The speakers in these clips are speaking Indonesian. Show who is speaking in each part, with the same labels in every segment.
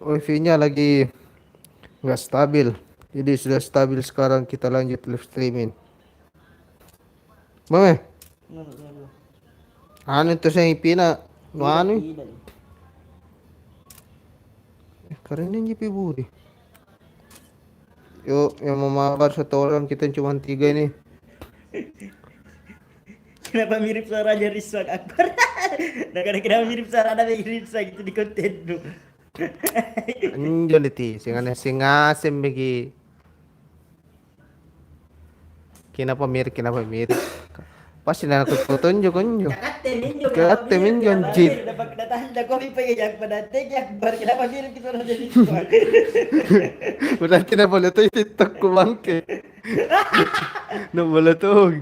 Speaker 1: wifi-nya lagi nggak stabil. Jadi sudah stabil sekarang kita lanjut live streaming. Mame, anu itu saya ipina, no anu. Keren ini JP Budi. Yuk, yang mau mabar satu orang kita cuma 3 ini.
Speaker 2: Kenapa mirip suaranya Rizwan Akbar? Nah, kenapa mirip suara ada Rizwan gitu di konten lu?
Speaker 1: Anjo niti, singa sem bagi. Kenapa mirip? Pasti nak aku tunjuk kunjo. Kate minjo anjir.
Speaker 2: Dapat datang dah kopi pakai yang pada tek Akbar. Kenapa mirip suara dari Rizwan?
Speaker 1: Berarti na boleh tuh TikTok ko bangke. Na boleh tuh.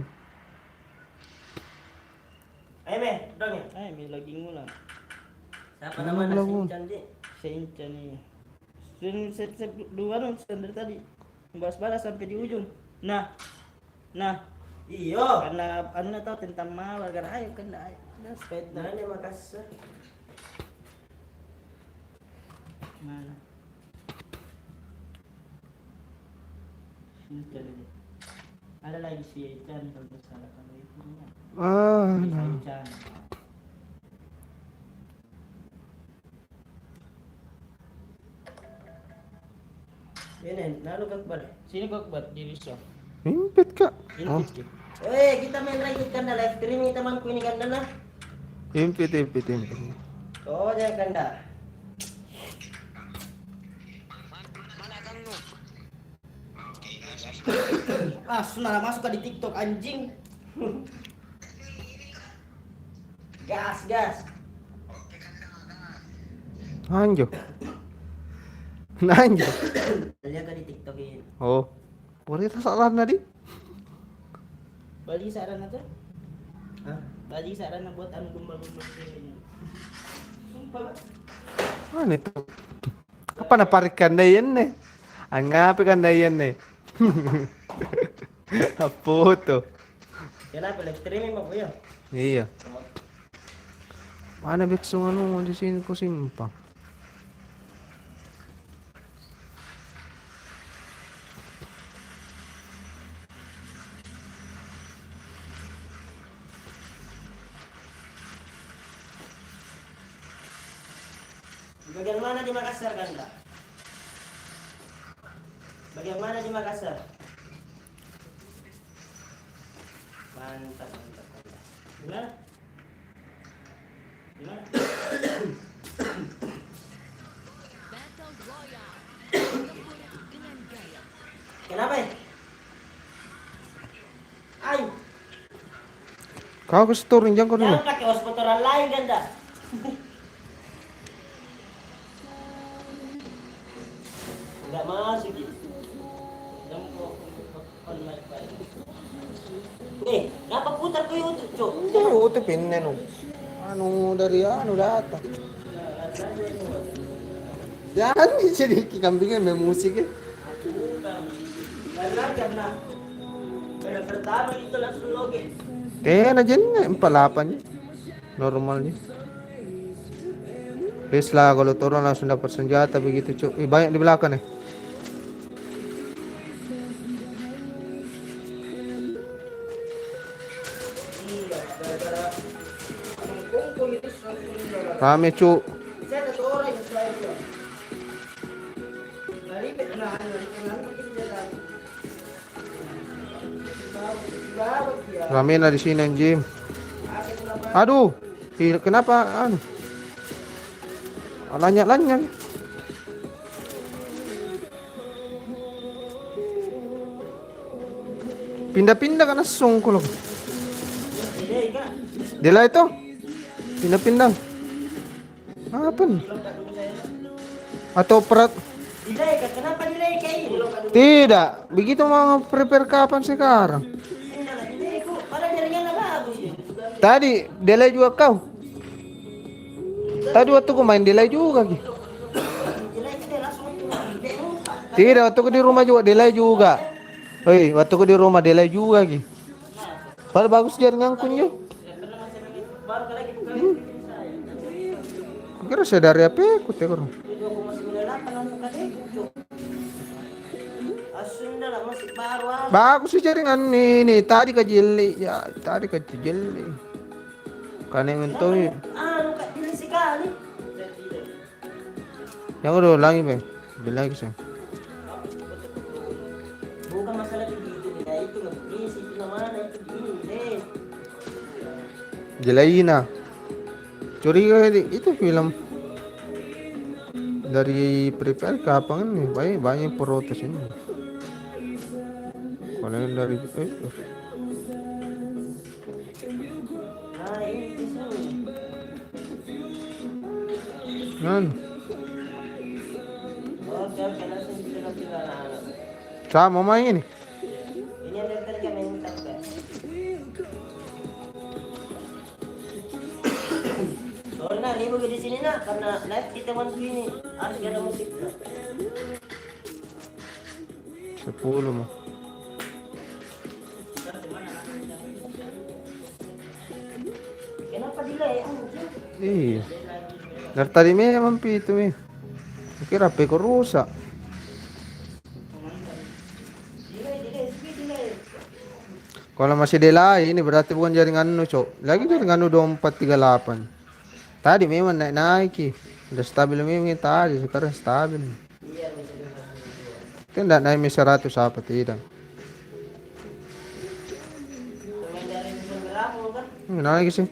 Speaker 2: Ayo me, dong ya. Ayo me lagi ngulang. Siapa
Speaker 1: Ano
Speaker 2: nama
Speaker 1: ngulang
Speaker 2: nasi
Speaker 1: mo?
Speaker 2: Inchan Ji? Si Inchan nih. Set dua dong standar tadi. Balas-balas sampai di ujung. Nah. Iyo. Karena anu na tahu tentang mawar kan ayo kan ayo. Nah, sepeda. Nah, ini Makassar. Mana? Inchan ini. Ada lagi si Inchan kalau nggak salah kalau itu. Inchan. Ini, lalu Akbar. Sini Akbar di Rizwan.
Speaker 1: Impit ka. Oh,
Speaker 2: Kita main lagi kan live streaming temanku ini kan nah.
Speaker 1: impit.
Speaker 2: Oh, dia kanda. Sudah masuk di TikTok anjing. Gas.
Speaker 1: Anjo. Nanjo.
Speaker 2: Lihat di TikTok ini.
Speaker 1: Oh. Boleh salah nadi.
Speaker 2: Bali saran tuh? Hah? Bali saran buat anu gombal-gombal ini. Sumpah.
Speaker 1: Ano ito? Apa naparikan na yan eh? Ang ngapi kan na yan eh. Apo to.
Speaker 2: Kenapa live streaming mo kuya?
Speaker 1: Iya. Mana beksong ano di sini ko simpang.
Speaker 2: Bagian mana di Makassar kanda? Bagian mana di Makassar? Mantap kanda. Gimana? Kenapa ya? Ayo.
Speaker 1: Kau ke store jangan kau dulu.
Speaker 2: Jangan pakai hospital lain kanda. Enggak masuk gitu. Jangan kok online baik. Kenapa putar ke YouTube, Cuk?
Speaker 1: Oh, itu pinnen oh. Anu dari anu datang. Jangan jadi kambingnya main musik ya.
Speaker 2: Karena pertama itu langsung login.
Speaker 1: Kaya na dyan nga, 48 normalnya. Please lah, kalau turun langsung dapat senjata begitu cuk. Banyak di belakang nih. Rame cuk.
Speaker 2: Saya satu orang yang saya bilang. Ribet nah,
Speaker 1: Rame na di sini anjing. Aduh, kenapa anu? Lanyap-lanyap. Pindah-pindah karena sungkul. Dela itu. Pindah-pindah. Apa nih? Atau perat?
Speaker 2: delay ka, kenapa delay kayak ini?
Speaker 1: Tidak, begitu mau prepare kapan sekarang?
Speaker 2: Delay ko, parang jaringan na bagus ya.
Speaker 1: Tadi delay juga kau. Tadi waktu ku main delay juga gitu.
Speaker 2: Delay kita langsung delay lupa.
Speaker 1: Tidak, waktu ku di rumah juga delay juga. Hei, waktu ku di rumah delay juga gitu. Padahal bagus jaringan kunjung.
Speaker 2: Baru lagi bukan
Speaker 1: Kira saya dari apa aku teh kurang.
Speaker 2: 2,9 delapan langsung ke Cuk. Asunda lah masih baru aja.
Speaker 1: Bagus sih jaringan ini. Tadi ke jeli ya, tadi ke jeli. Karena untuk
Speaker 2: Kak jeli sekali.
Speaker 1: yang udah ulangi bang, udah lagi sih.
Speaker 2: Bukan masalah begitu ya, itu ngisi itu mana itu gini deh.
Speaker 1: Jelaina. Curiga itu film dari prepare ke apa nih? Banyak protes ini. Kalau yang dari itu
Speaker 2: Nah ini di sini.
Speaker 1: kan
Speaker 2: Oke, langsung kita
Speaker 1: sama main ini.
Speaker 2: Ini yang dari tadi kan yang minta kan. Soalnya ini bagi di sini nak karena live kita bantu ini harus ada musik.
Speaker 1: 10 mah.
Speaker 2: Kenapa delay?
Speaker 1: Iya. Dari tadi memang itu mi. Kira HP ku rusak. Kalau masih delay ini berarti bukan jaringan nu, Cok. Lagi jaringan nu 2438. Tadi memang naik. Udah stabil memang tadi, sekarang stabil. Tidak naik 100 apa tidak. Naik sih.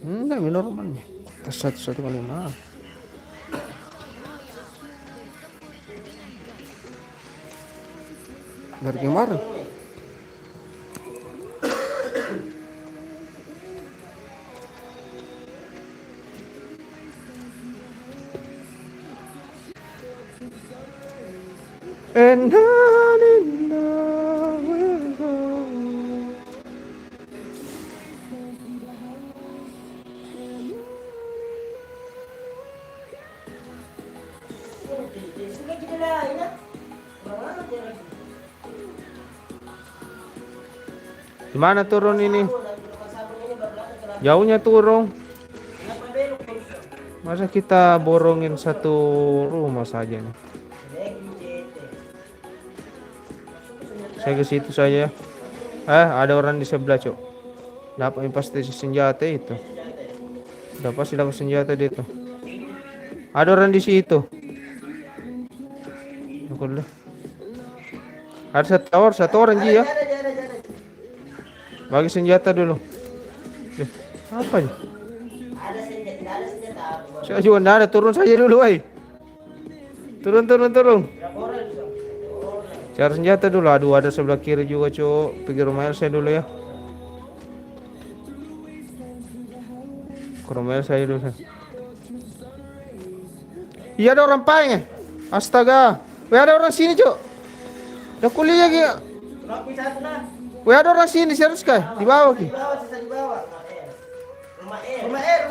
Speaker 1: Enggak, normal. 1,5. Dari kemarin. And on we'll go. Di mana turun ini? Jauhnya turun. Masa kita borongin satu rumah saja nih? Saya ke situ saja. Ada orang di sebelah, Cok. Dapat pasti senjata itu. Udah pasti dapat senjata dia tuh. Ada orang di situ. Aku dulu. Ada satu orang dia. Bagi senjata dulu. Apa ya? Saya juga enggak ada, turun saja dulu, Turun. Cari senjata dulu. Aduh, ada sebelah kiri juga, Cok. Pergi rumah Elsa dulu ya. Ke rumah Elsa dulu. Iya, ada orang paling ya. Astaga. Weh, ada orang sini, Cok. Udah kuliah gitu. Weh, ada orang sini serius kah? Di bawah ki.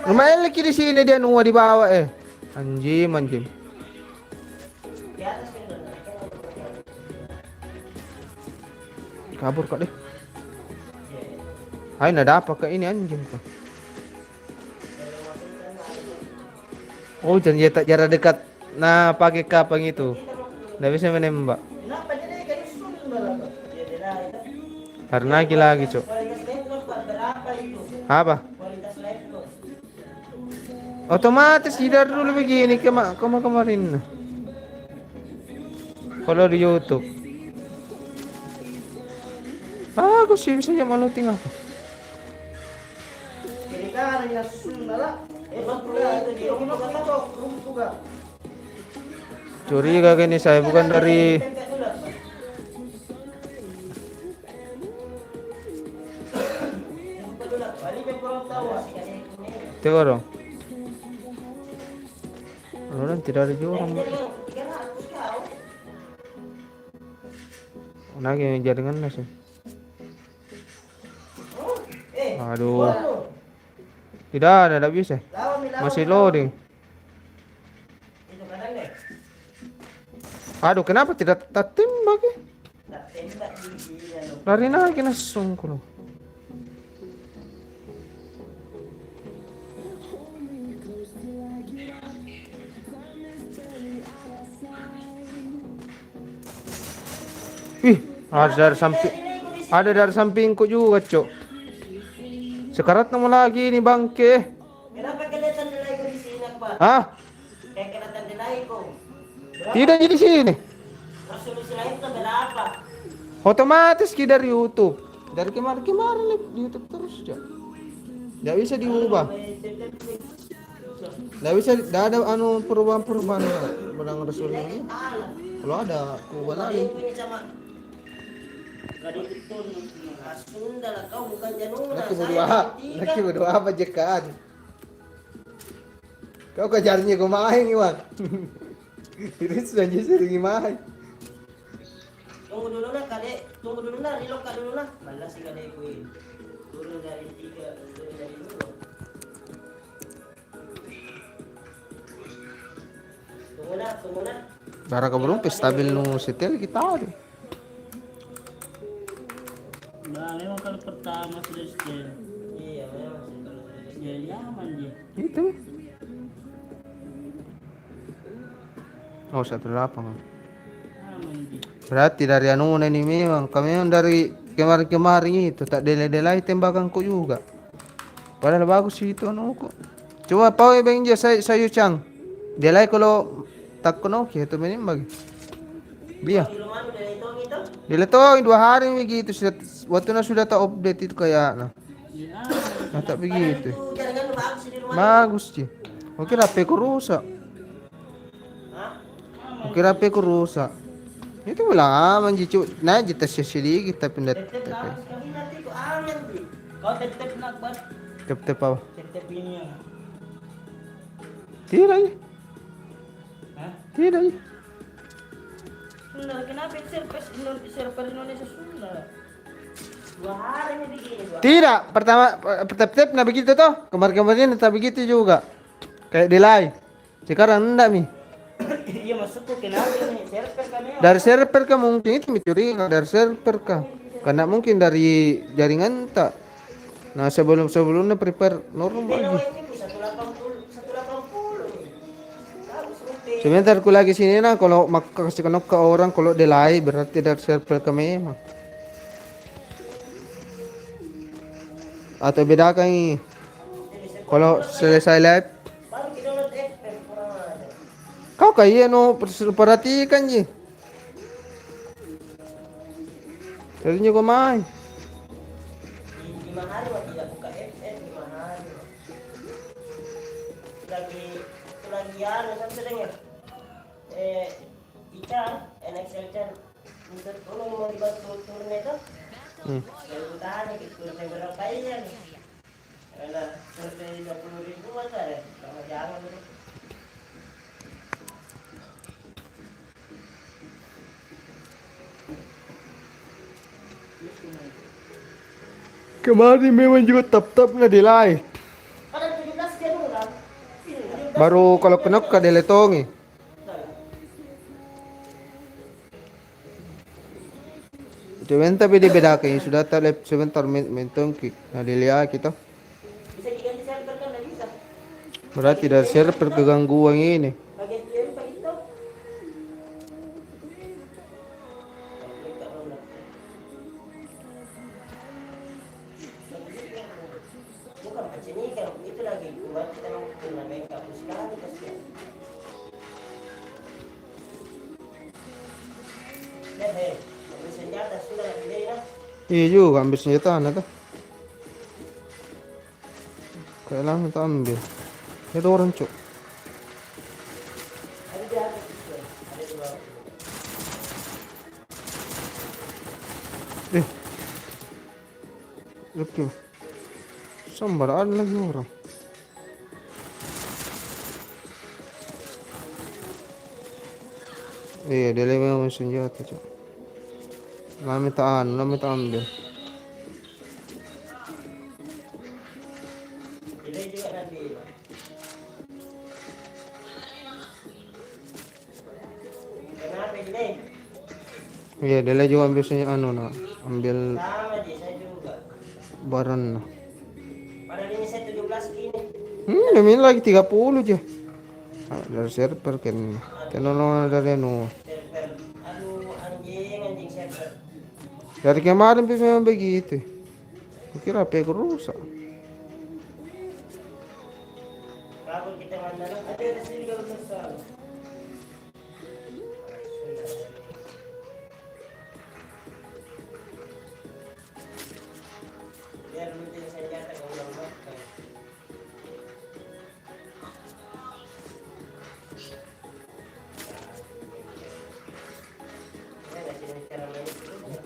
Speaker 1: Rumah El lagi di sini dia nunggu di bawah Anjing. Kabur kok deh. Hai, nada apa ke ini anjing tuh. Oh, jangan jarak dekat. Nah, pakai kapang itu. Nggak bisa menembak. Karena lagi, Cok. Apa? Otomatis tidak dulu begini kemarin. Kalau di YouTube. Aku sih bisa malu tinggal. Curiga gini saya bukan dari tengok dong. Orang tidak ada juga orang. Lagi jaringan masih. Aduh. Tidak bisa. Masih loading. Aduh, kenapa tidak tembak ya? Lari lagi langsung kulo. Ada dari sampingku juga, Cok. Sekarat namu lagi nih bangke.
Speaker 2: Kenapa kelihatan nilai ko di sini, Pak?
Speaker 1: Hah?
Speaker 2: Kayak kelihatan nilai ko.
Speaker 1: Tidak jadi sini.
Speaker 2: Resolusi lain itu berapa?
Speaker 1: Otomatis ki dari YouTube. Dari kemarin-kemarin di YouTube terus, Cok. Nggak bisa diubah. Nggak bisa, nggak ada perubahan-perubahan barang resolusi. Kalau ada, ubah lagi.
Speaker 2: Sunda lah kau, bukan Januna.
Speaker 1: Laki berdua apa jekan? Kau kejarnya gue main, Iwan. Itu sudah sering main.
Speaker 2: Tunggu dulu lah, Kade. Tunggu dulu lah, reload dulu lah. Malas sih Kade kuin. Turun dari 3, turun dari 2. Tunggu lah.
Speaker 1: Bara ka belum stabil nu setel kita ada.
Speaker 2: Nah, memang kalau pertama sudah skill. Iya, memang skill nyaman dia.
Speaker 1: Itu. Oh, 18.
Speaker 2: Aman dia.
Speaker 1: Berarti dari anu ini memang kami memang dari kemarin itu tak delay tembakanku juga. Padahal bagus sih itu anu kok. Coba pau bang je saya cang. Delay kalau tak kono itu menembak. Biar. Delay tuh 2 hari begitu waktu sudah tak update itu kayak nah. Nah tak begitu. Bagus sih. Oke HP ku rusak. Itu bilang aman jicu. Nah kita sedikit tapi tidak.
Speaker 2: Kau tetap nak buat.
Speaker 1: Tep apa?
Speaker 2: Tetap ini yang.
Speaker 1: Tidak.
Speaker 2: Hah?
Speaker 1: Tidak.
Speaker 2: Sunda, kenapa server Indonesia Sunda? 2 hari ini begini.
Speaker 1: Tidak, pertama tep nah begitu toh. Kemarin tak begitu juga. Kayak delay. Sekarang enggak mi.
Speaker 2: Iya maksudku kenapa ini server kami?
Speaker 1: Dari server kah mungkin itu mencuri dari server kah? Karena mungkin dari jaringan tak. Nah sebelumnya prepare normal aja.
Speaker 2: 180.
Speaker 1: Sebentar ku lagi sini nah kalau kasih kenok ke orang kalau delay berarti dari server kami memang. Atau bedakan ini. Kalau selesai live
Speaker 2: Baru kita download FF kurang ada.
Speaker 1: kau kayak no perhatikan je. Tadinya kau main.
Speaker 2: 5 hari waktu tidak buka FF 5 hari. Lagi anu sampai dengar. Ikan, NXL Chan. Untuk tolong mau dibantu turun itu. Kalau kita tanya gitu turun berapa ya nih? Karena survei 30.000 ada, sama jangan dulu.
Speaker 1: Kemarin memang juga tap nggak delay.
Speaker 2: Ada 17 dia dulu kan?
Speaker 1: Baru kalau kenok ke deletongi. Cuman tapi dibedakan sudah tak sebentar mentong nah dilihat kita.
Speaker 2: Bisa diganti server kan nggak bisa.
Speaker 1: Berarti dari server kegangguan ini.
Speaker 2: Bagian kiri Pak itu. Bukan macam ini kan itu lagi buat kita mau backup sekali kasihan. Hei, ambil senjata sudah lagi deh ya.
Speaker 1: Iya juga ambil senjata anak tuh. Kayak lama tak ambil. Itu orang cok.
Speaker 2: Ada di atas itu. Ada di bawah.
Speaker 1: Oke. Sambar ada lagi orang. Iya dia memang senjata cok. Lama tak ambil.
Speaker 2: Delay juga nanti. Kenapa delay?
Speaker 1: Iya dia juga ambil senjata ambil
Speaker 2: Sama aja saya juga.
Speaker 1: barang.
Speaker 2: Padahal ini saya 17 gini.
Speaker 1: Ini lagi 30 aja. Dari server kan. Kenapa dari
Speaker 2: Server. Aduh anjing server.
Speaker 1: Dari kemarin Pi memang begitu. Kukira HP ku rusak.
Speaker 2: Kalau kita mandang ada di sini kalau besar. Biar nanti saya jatuh kalau udah makan. Ya, ada cara lain juga.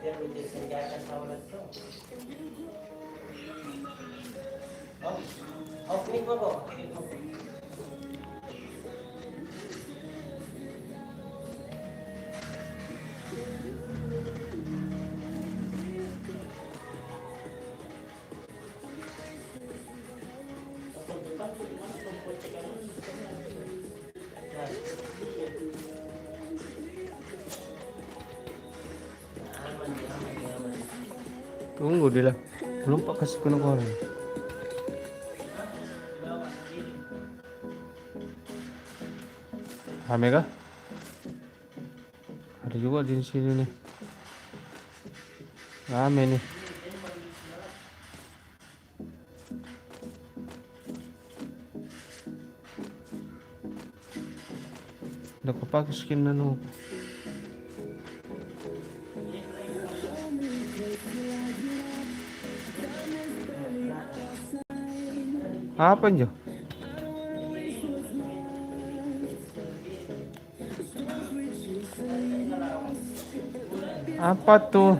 Speaker 2: Biar nanti senjata sama itu. Oh, ini kok.
Speaker 1: Tunggu dia lah. Belum pak kasih kena koran. Rame kah? Ada juga di sini nih. Rame nih. Udah kepake skin nano. Apa aja? Apa tuh?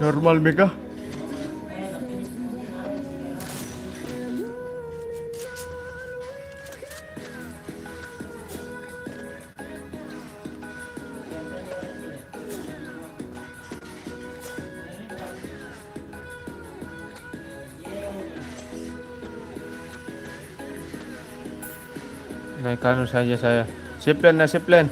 Speaker 1: Normal Mega. Naik anu saja saya. Siplen na siplen.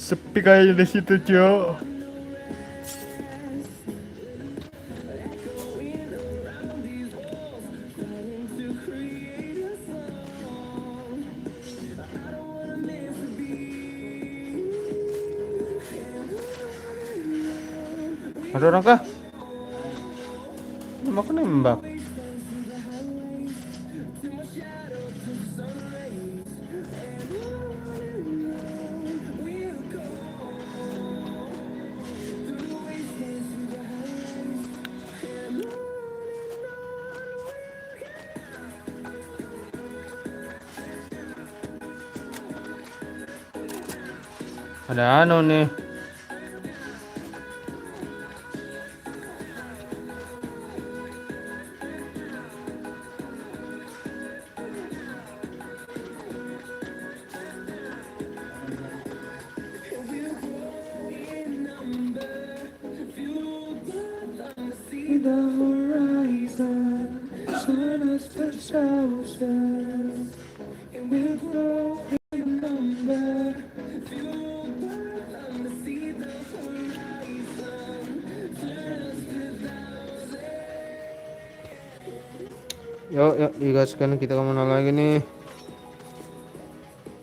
Speaker 1: Sepi kayaknya di situ, Cok. Ada orang kah? Nembak nembak. Ada anu nih. Yuk, digaskan kita kemana lagi nih?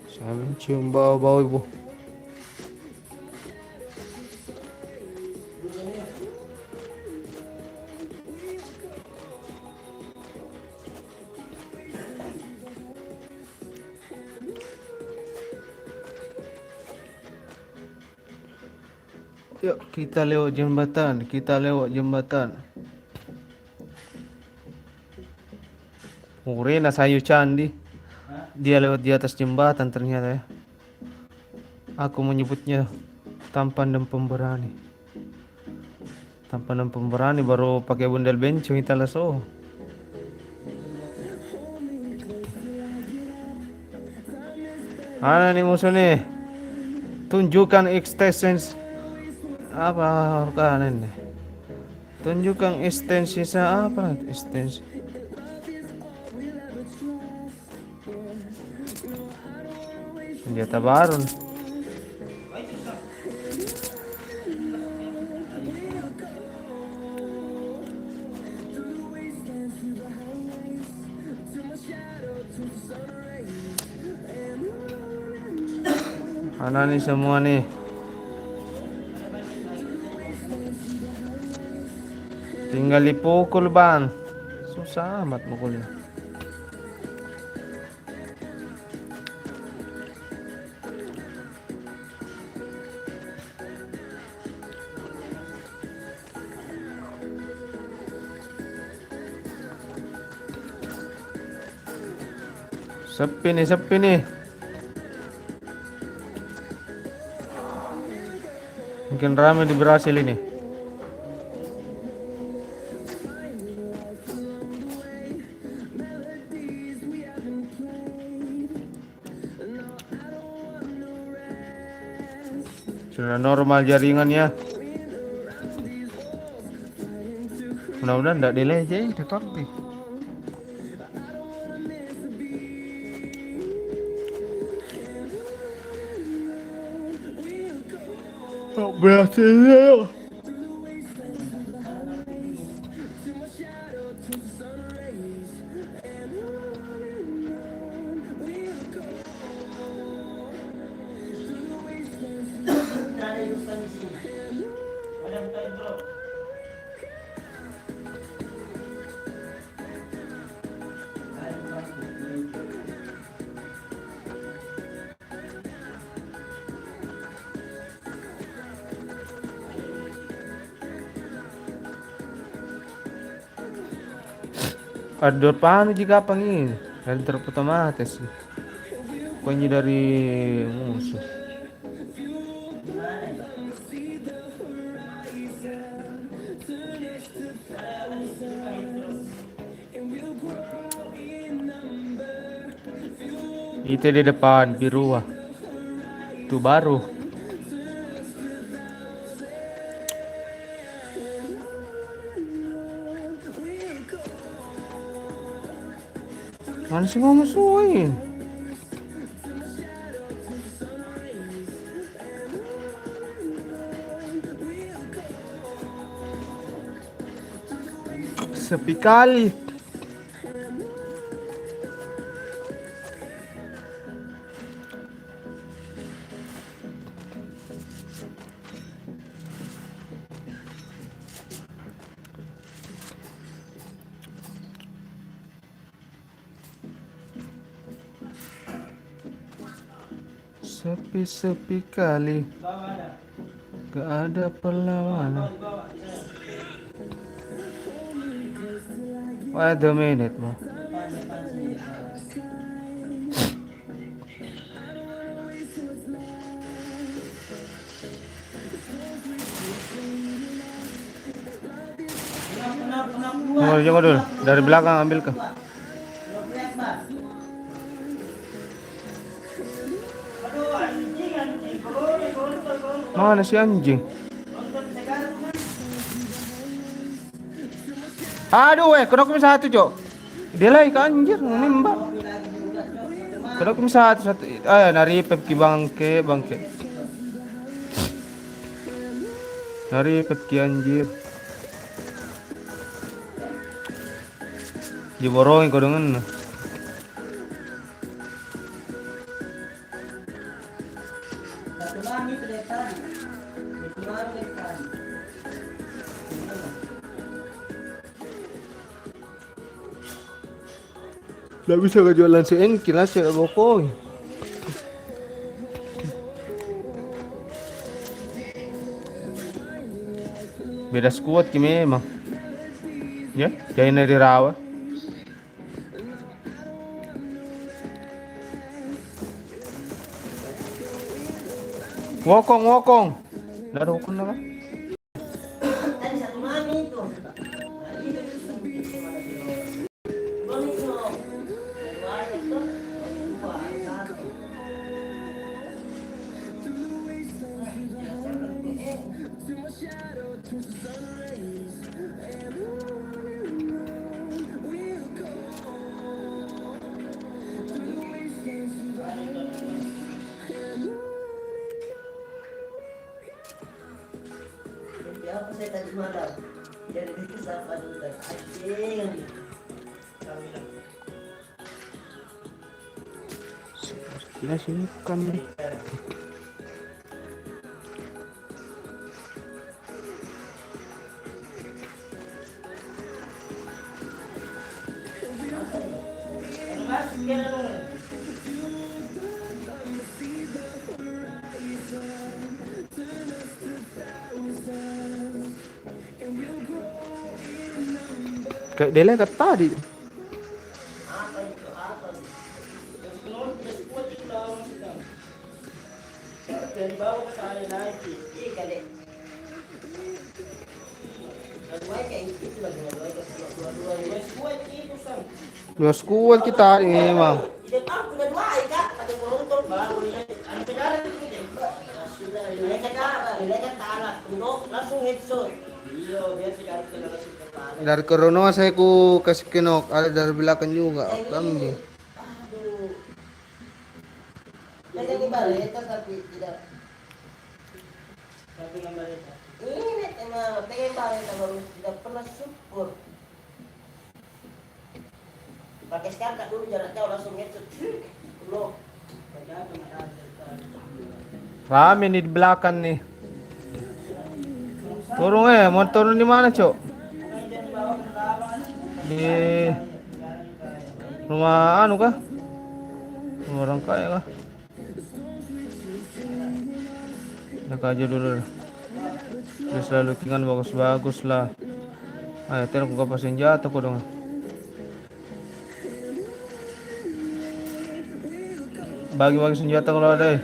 Speaker 1: Saya mencium bau-bau ibu. Yuk, kita lewat jembatan. Urena sayu candi. Dia lewat di atas jembatan ternyata ya. Aku menyebutnya tampan dan pemberani. Tampan dan pemberani baru pakai bundel bencong kita lasso. Mana nih musuh nih? Tunjukkan extensions apa kan ini? Tunjukkan ekstensi apa? Ekstensi. Senjata baru. Mana nih semua nih? Tinggal dipukul bang. Susah amat mukulnya. Sepi nih. Mungkin ramai di Brasil ini. Sudah normal jaringannya. Mudah-mudahan tidak delay aja tetap nih. Oh, berhasil. Ada panu jika pangin dari otomatis. Kunci dari musuh. Itu di depan biru. Itu baru. Mana sih mau musuhin? Sepi kali. Sepi kali. Gak ada perlawanan. Wait a minute mo. Oh, jangan dulu. Dari belakang ambil ke. Mana si anjing? Aduh, kedok satu, Cok. Delay ke anjir, nimba. Kedok satu. Nari pepki bangke. Nari pepki anjir. Diborongin kau dengan. Nggak bisa kejualan si Enki lah, si Bokoi. Beda squad ki memang. Ya, jangan dari rawa. Wokong, wokong. Nggak ada wokong apa?
Speaker 2: Tadi satu mami itu. Belum itu. Dua itu. Dua, satu. Ya, apa saya tadi malam? Jadi itu siapa dulu tadi? Anjing. Kami bilang.
Speaker 1: Gila sini kan.
Speaker 2: Mas, kira dong.
Speaker 1: Kayak Dele kata tadi.
Speaker 2: Apa itu? Apa itu? Yang penuh, yang kuat itu lah orang sedang. Dari bawah ke sana naik. Iya kali. Dua kayak itu lagi dua yang kuat itu sang.
Speaker 1: Dua skuad kita ini, Mam.
Speaker 2: Ide pak udah dua kan? Ada penonton baru ini. Anu kendaraan itu deh. Sudah, ini kan tanah. Untuk langsung headshot. Iya, biar sekarang kena langsung ke tanah.
Speaker 1: Dari Corona saya ku kasih kenok, ada dari belakang juga. Kambing.
Speaker 2: Aduh. Jadi ini baleta tapi tidak. Tapi nggak baleta. Ini emang pengen baleta baru tidak pernah syukur. Pakai sekarang dulu jarak jauh langsung headshot. Belum.
Speaker 1: Rame nih di belakang nih. Turun mau turun di mana, Cok? Di rumah anu kah? Rumah orang kaya kah? Nak aja dulu. Dia selalu tinggal bagus-bagus lah. Ayo, terus aku kapas senjata kok dong. Bagi-bagi senjata kalau ada.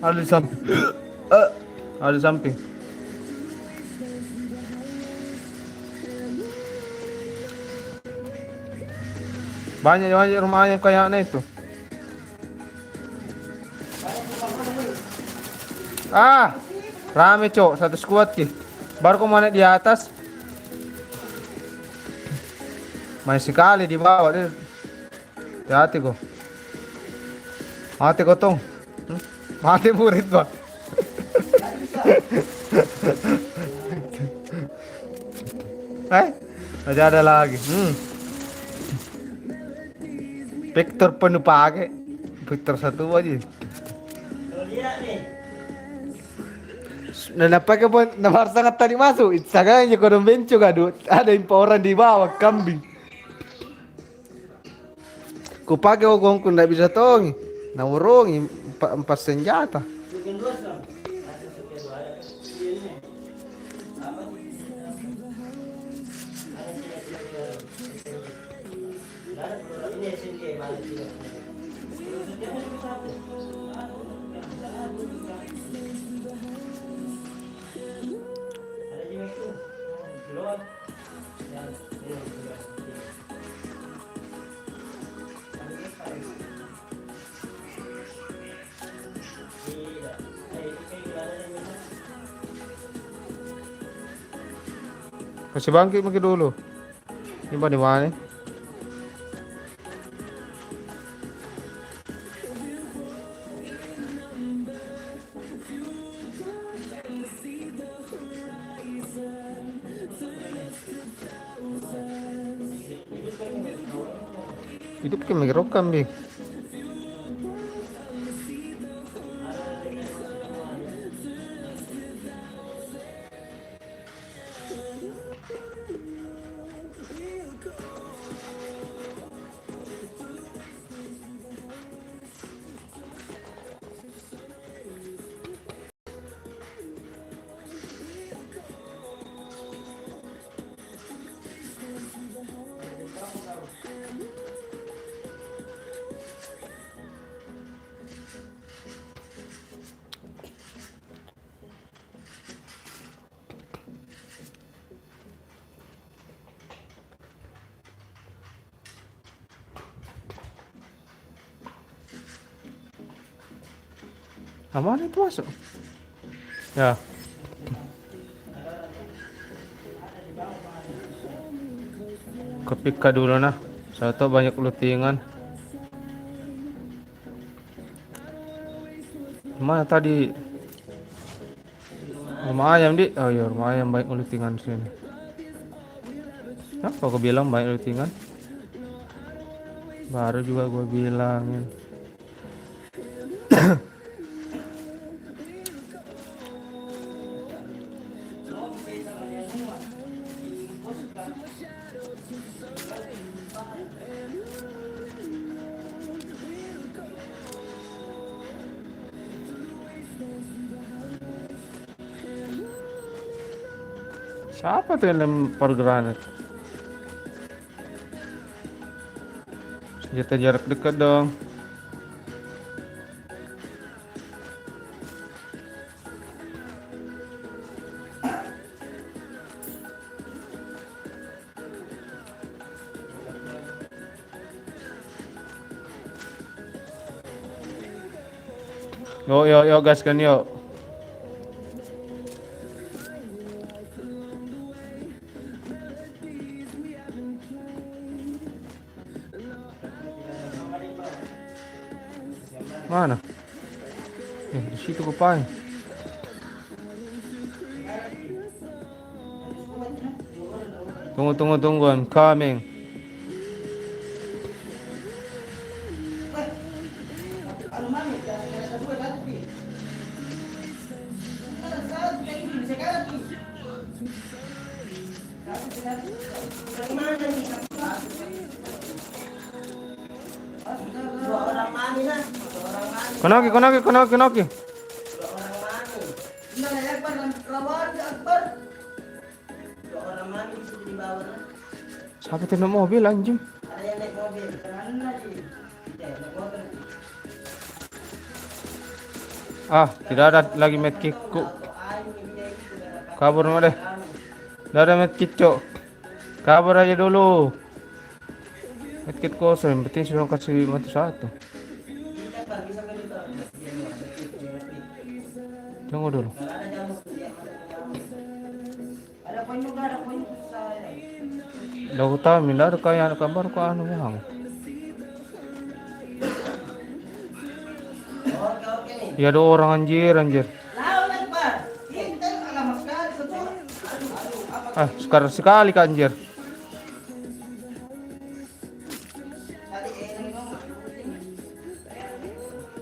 Speaker 1: Ada di samping. Ada di samping. Banyak rumahnya kayaknya itu. Rame, Cok, satu skuad ki. Baru kau mana di atas. Main sekali di bawah deh. Hati kok. Mati kok tong. Mati murid Bang. Masih ada lagi. Vector penuh pakai. Vector satu aja. Nah, nampaknya pun nomor sangat tadi masuk. Saganya kodong benco gadu. Ada orang di bawah kambing. Ku pakai ogongku ndak bisa tongi. Nawurongi empat senjata. Kasih bangkit mungkin dulu. Ini di mana? Hidup kayak mengerok kambing. Mana itu masuk? Ya. Kepika dulu nah. Saya tahu banyak lutingan. Mana tadi? Rumah ayam di. Oh iya, rumah ayam banyak lutingan sini. Apa aku bilang banyak lutingan? Baru juga gue bilangin. Siapa tuh yang lempar granat? Senjata jarak dekat dong. Yuk, gaskan yuk. Mana? Di situ kupain. Tunggu, I'm coming. Konoki. Siapa tuh naik mobil anjing?
Speaker 2: Ada yang naik mobil.
Speaker 1: Tidak ada lagi medkitku. Kabur mah deh. Tidak ada medkit, Cok. Kabur aja dulu. Medkit kosong, yang penting sudah kasih mati satu. Tunggu dulu.
Speaker 2: Ada poin juga, ada poin saya.
Speaker 1: Dah aku tahu, minta ada kayak anak kabar kok anu bang.
Speaker 2: Oke nih.
Speaker 1: Ya ada orang anjir.
Speaker 2: Lawan Pak. Kita lama sekali betul. Apa
Speaker 1: Sekarang sekali kan anjir.
Speaker 2: tadi ini ngomong.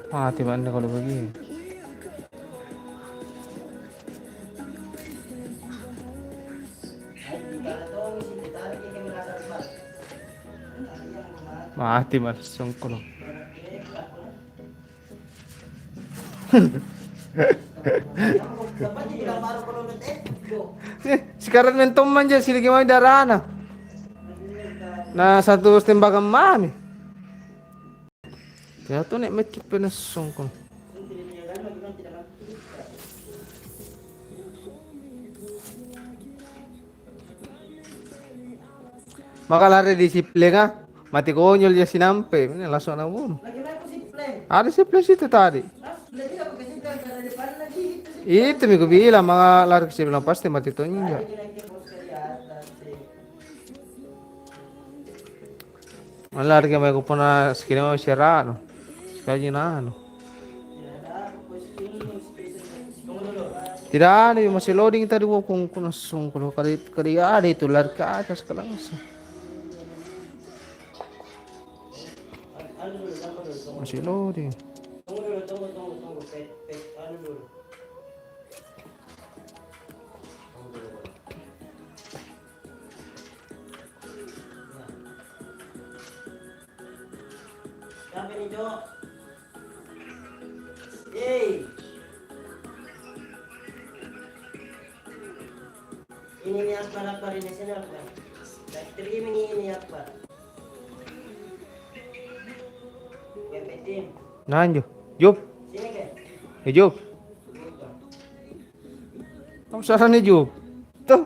Speaker 1: Mati mana kalau begini. Mati mas songkol. Sekarang mentom manja sih gimana darana. Nah satu tembakan mami. Ya tuh nek medkit penas songkol. Maka lari disiplin ah. Mati konyol dia sinampe. Ini langsung namun. Ada siples itu tadi. Itu minggu bilang mga lari ke sebelah pasti mati tonja. Lari ke mga kupuna sekini mau serano. Sekali nano. Tidak ada masih loading tadi gua kung langsung kalau kali ada itu lari ke atas ke langsung. Masih loading.
Speaker 2: Tunggu. Anu dulu. Sampai nih, Cok. Ini nih Akbar ini sini Akbar. Live streaming ini Akbar.
Speaker 1: Nanjo, Jup.
Speaker 2: Sini ke?
Speaker 1: Jup. Kamu salah nih Jup. Tuh.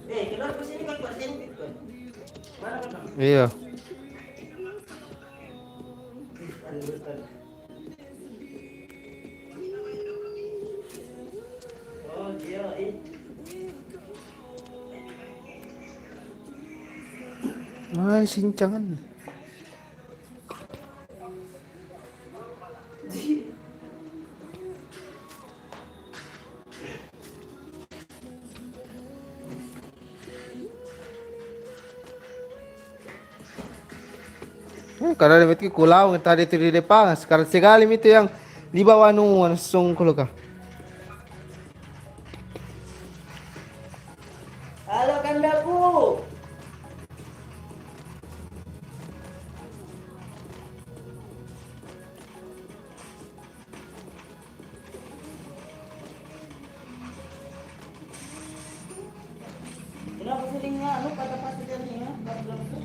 Speaker 2: Keluar ke sini Akbar, sini Akbar. Mana Akbar?
Speaker 1: Iya. Ay, sincangan. Karena dapat ki kulau tadi itu di depan. Sekarang sekali itu yang di bawah nu langsung kulo ka.
Speaker 2: Halo kandaku. Kenapa seringnya anu pada pasti jadinya? Belum itu.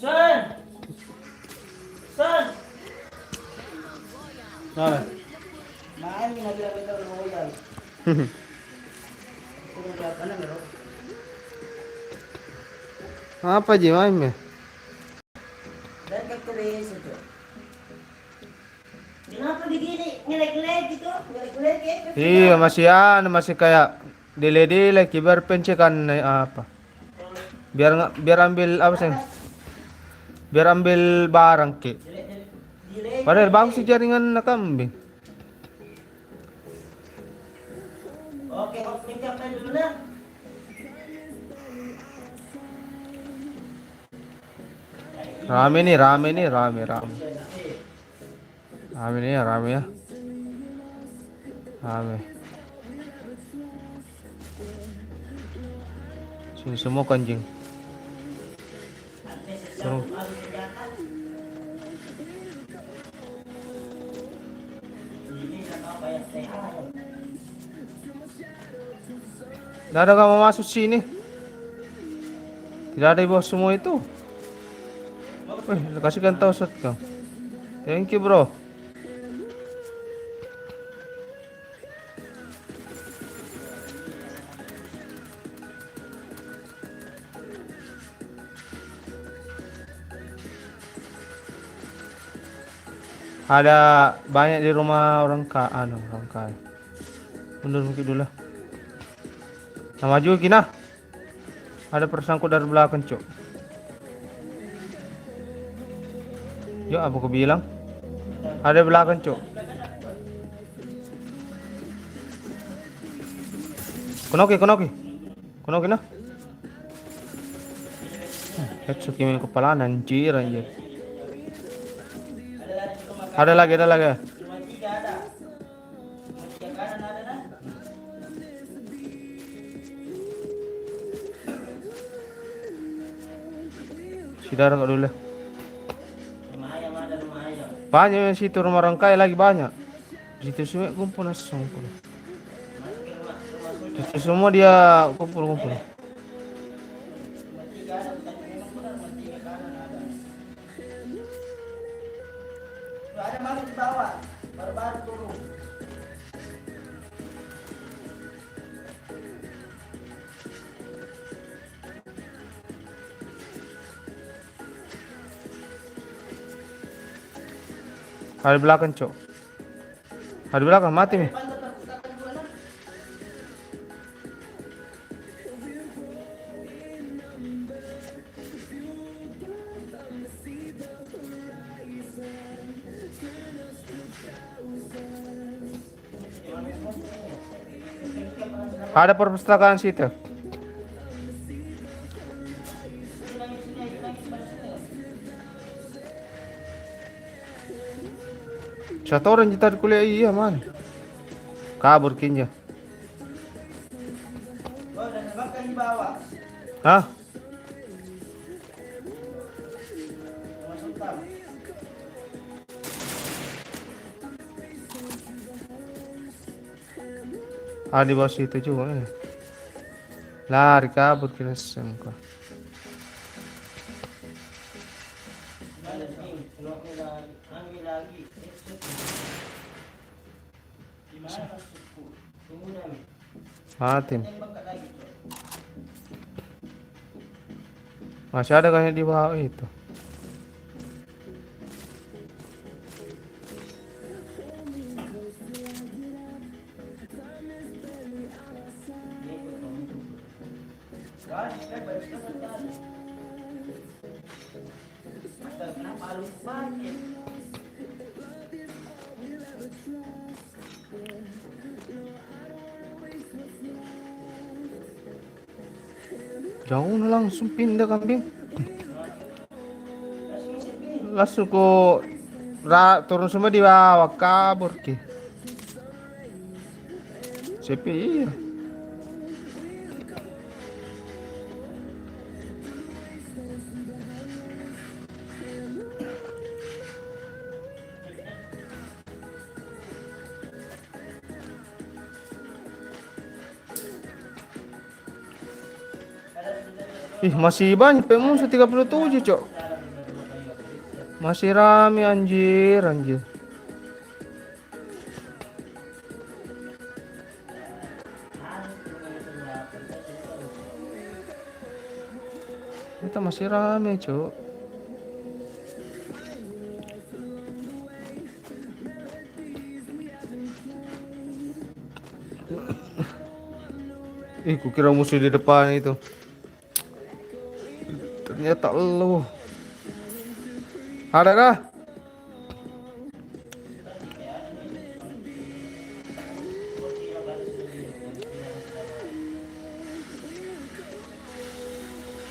Speaker 2: Susan. Susan.
Speaker 1: Nah.
Speaker 2: Main naglalaro ng royal. Puro dapat na meron.
Speaker 1: Apa ji main ya?
Speaker 2: Dahil kagkulis ito. Kenapa begini? Ngelag-lag gitu? Ngelag-lag ya?
Speaker 1: Iya masih kayak delay kibar pencekan apa? Biar ambil apa sih? Biar ambil barang ki.
Speaker 2: Delay.
Speaker 1: Padahal bagus sih jaringan kambing.
Speaker 2: Oke, oke, capek dulu na.
Speaker 1: Rame nih, rame. Rame nih ya, rame ya. Rame. Sini semua kanjing. Seru. Tidak ada yang mau masuk sini. Tidak ada di bawah semua itu. Kasihkan tahu shot kau. Thank you bro. Ada banyak di rumah orang kaya. Mundur mungkin dulu. Nah, maju kina. Ada persangkut dari belakang, Cok. Yuk, apa aku bilang? Ada belakang, Cok. Konoki nah. Headshot yang kepala anjir. Ada lagi.
Speaker 2: Cuma 3 ada. Cuma 3 kanan ada na.
Speaker 1: Sidar kok dulu.
Speaker 2: Rumah ayam ada, rumah ayam.
Speaker 1: Banyak yang situ rumah orang kaya lagi banyak. Di situ semua kumpul langsung. Di situ semua dia kumpul.
Speaker 2: Cuma 3 ada, bukan memang benar cuma 3 kanan ada. Tuh, ada masuk di bawah. Baru-baru turun.
Speaker 1: Ada belakang, Cok. Ada belakang mati nih.
Speaker 2: Depan perpustakaan gua na.
Speaker 1: Ada perpustakaan situ. Satu orang kita kuliah iya man. Kabur kinja.
Speaker 2: Oh, dan bahkan di bawah.
Speaker 1: Hah?
Speaker 2: Rumah Sultan.
Speaker 1: Ada di bawah situ juga. Lari kabur kira semua.
Speaker 2: Ada sini, ambil lagi. Di
Speaker 1: Matiin. Masih ada kayaknya di bawah itu.
Speaker 2: Kenapa lupa ya?
Speaker 1: Jauh na langsung pindah kambing. Langsung ko turun semua di bawah kabur ki. Sepi iya. Ih, masih banyak pemusuh 37, Cok. Masih rame anjir. Kita masih rame, Cok. Ih, kukira musuh di depan itu. Ternyata lu. Ada kah?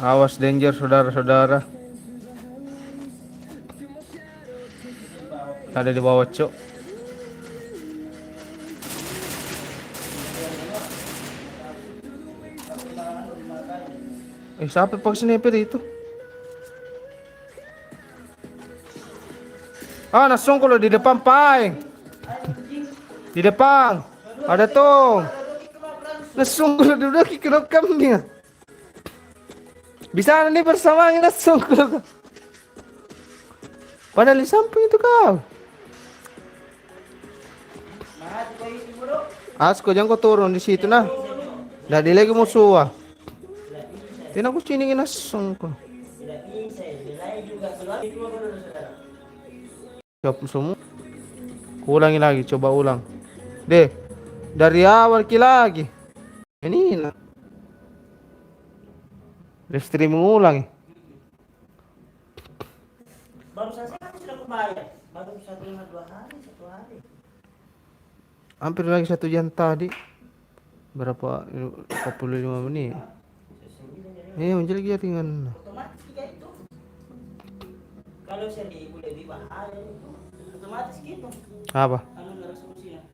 Speaker 1: Awas danger saudara-saudara. Ada di bawah, Cok. Siapa pakai sniper itu? Ah, nasong kalau di depan, Pai. Di depan. Ada tuh. Nasong kalau di udah kira kambing. Bisa nih bersamaan nasong kalau. Padahal di samping itu kau. Asko jangan kau turun di situ nah. Dah di lagi musuh. Tidak aku ciningin nasong kau. Coba semua. Ulangi lagi, coba ulang. Deh, dari awal lagi. Ini nah. Live streaming ulang.
Speaker 2: Baru saja kan sudah kebayar. Baru 152 hari, 1 hari.
Speaker 1: Hampir lagi 1 jam tadi. Berapa? 45 menit. Menjadi jaringan.
Speaker 2: Otomatis juga itu. Kalau seri boleh dibahas itu otomatis gitu.
Speaker 1: Apa?
Speaker 2: Anu resolusinya.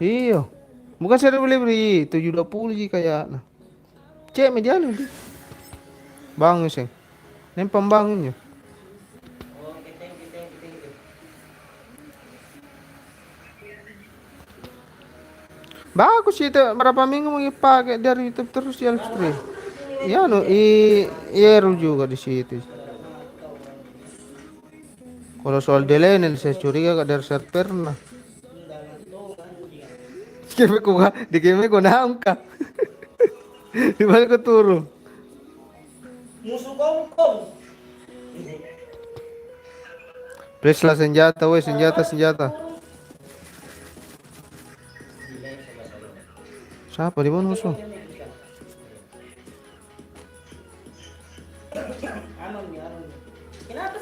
Speaker 1: Iya. Bukan saya beli 720 sih kayak. Nah. Cek media lu. Bangun sih. Ini pembangunnya.
Speaker 2: Oke, thank you.
Speaker 1: Bagus itu berapa minggu mau pakai dari YouTube terus ya stream. Ya no Eru juga di situ. Kalau soal delay saya curiga dari server nah. Di game ko naangka. Di mana ko turun.
Speaker 2: Musuh kongkong.
Speaker 1: Please lah senjata, woi senjata. Siapa di mana musuh?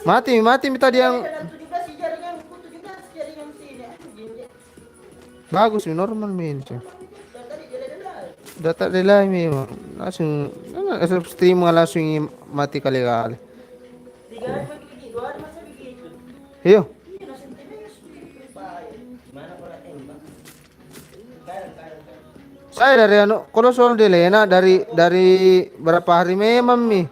Speaker 1: Mati tadi yang bagus nih normal main sih. Data delay memang langsung stream langsung mati kali-kali. Iya. Saya dari kalau soal delay dari berapa hari memang nih.